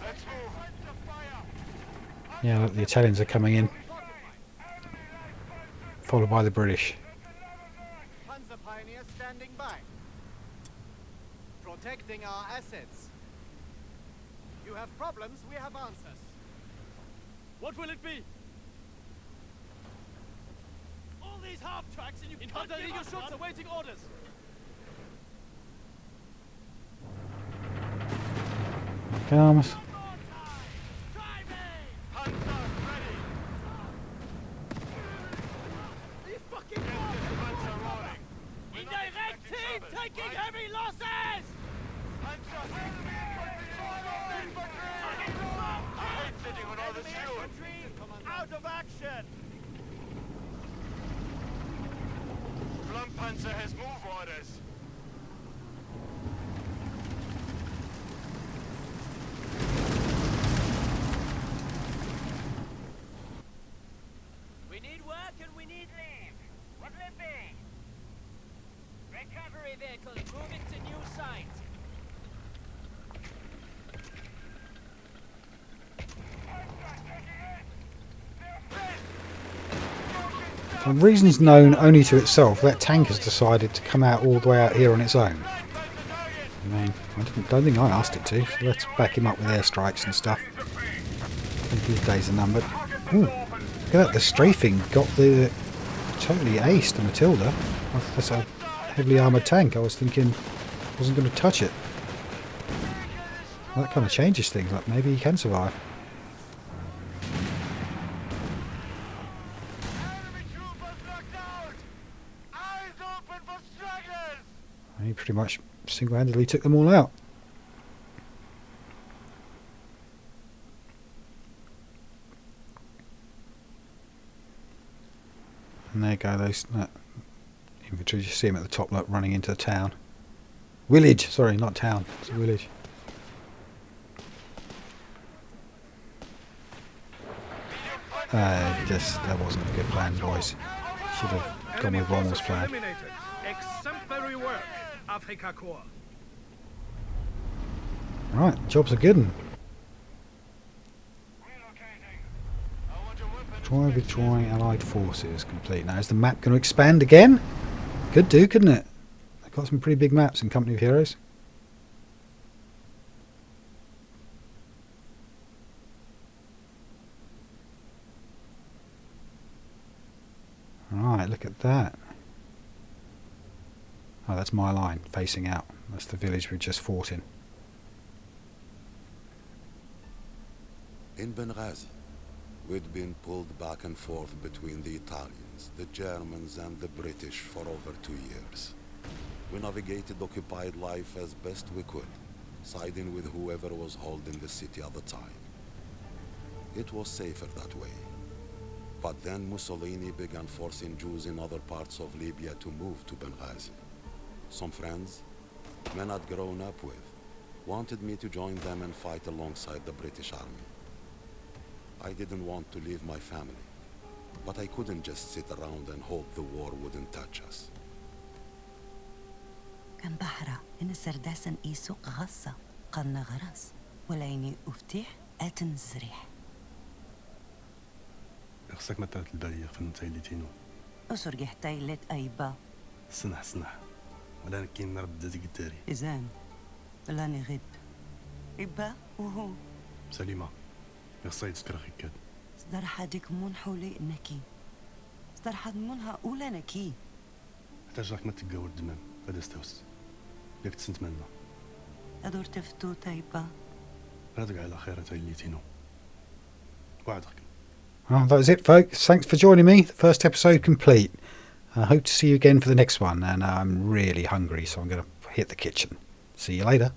Speaker 4: Let's move. Panzer fire.
Speaker 3: Yeah, look, the Italians are coming in. Followed by the British.
Speaker 5: Panzer pioneers standing by. Protecting our assets. You have problems, we have answers.
Speaker 6: What will it be? All these half tracks and you can't give us troops awaiting orders.
Speaker 3: Arms.
Speaker 4: Panzer ready. Get this Panzer rolling. We're not
Speaker 6: Indirect
Speaker 4: expecting
Speaker 6: team
Speaker 4: trouble,
Speaker 6: taking
Speaker 4: right?
Speaker 6: heavy losses.
Speaker 4: Panzer enemy infantry. I hate sitting on all this fuel.
Speaker 5: Out of action!
Speaker 4: Panzer has move orders.
Speaker 7: We need work and we need leave. What'll it be? Recovery vehicles moving to new site.
Speaker 3: For reasons known only to itself, that tank has decided to come out all the way out here on its own. I mean, don't think I asked it to, so let's back him up with airstrikes and stuff. I think his days are numbered. Ooh, look at that, the strafing got the totally aced the Matilda. That's a heavily armoured tank. I was thinking I wasn't going to touch it. Well, that kind of changes things, like maybe he can survive.
Speaker 4: Enemy troopers knocked out. Eyes open for stragglers.
Speaker 3: He pretty much single-handedly took them all out. And there go those infantry. You see them at the top, like running into the town. Village, sorry, not town. It's a village. That wasn't a good plan, boys. Should have gone
Speaker 2: Enemy
Speaker 3: with Rommel's
Speaker 2: forces
Speaker 3: plan.
Speaker 2: eliminated. Exemplary work, Africa Korp.
Speaker 3: Right, job's a good one. Try withdrawing Allied forces complete. Now, is the map going to expand again? Could do, couldn't it? They've got some pretty big maps in Company of Heroes. Right, look at that. Oh, that's my line, facing out. That's the village we just fought in.
Speaker 1: In Benghazi, we'd been pulled back and forth between the Italians, the Germans, and the British for over 2 years. We navigated occupied life as best we could, siding with whoever was holding the city at the time. It was safer that way. But then Mussolini began forcing Jews in other parts of Libya to move to Benghazi. Some friends, men I'd grown up with, wanted me to join them and fight alongside the British Army. I didn't want to leave my family, but I couldn't just sit around and hope the war wouldn't touch us.
Speaker 8: كان بحرة إن السرداسن إيسوق غصة قلنا غرس وليني أفتح آتن الزريح.
Speaker 9: خصك ما تعرف البالية فهمتي اللي تينو.
Speaker 8: أسر جحتاي لت أيبا.
Speaker 9: سنح ولا كاين رد ديك الداري.
Speaker 8: إذن بلا نغد. إبا وهو.
Speaker 9: سليمة. خصها يتسكر خيكاد.
Speaker 8: صدر حدك منحولي إنكي. صدر حد منها أولى نكي.
Speaker 9: احتاج ما تقاور الدمام هذا استوس. ياك تسنتمنى.
Speaker 8: أدور تفتو تايبا.
Speaker 9: هذاك على خيرة اللي تينو. وعدك.
Speaker 3: Well, that was it, folks. Thanks for joining me. The first episode complete. I hope to see you again for the next one. And I'm really hungry, so I'm going to hit the kitchen. See you later.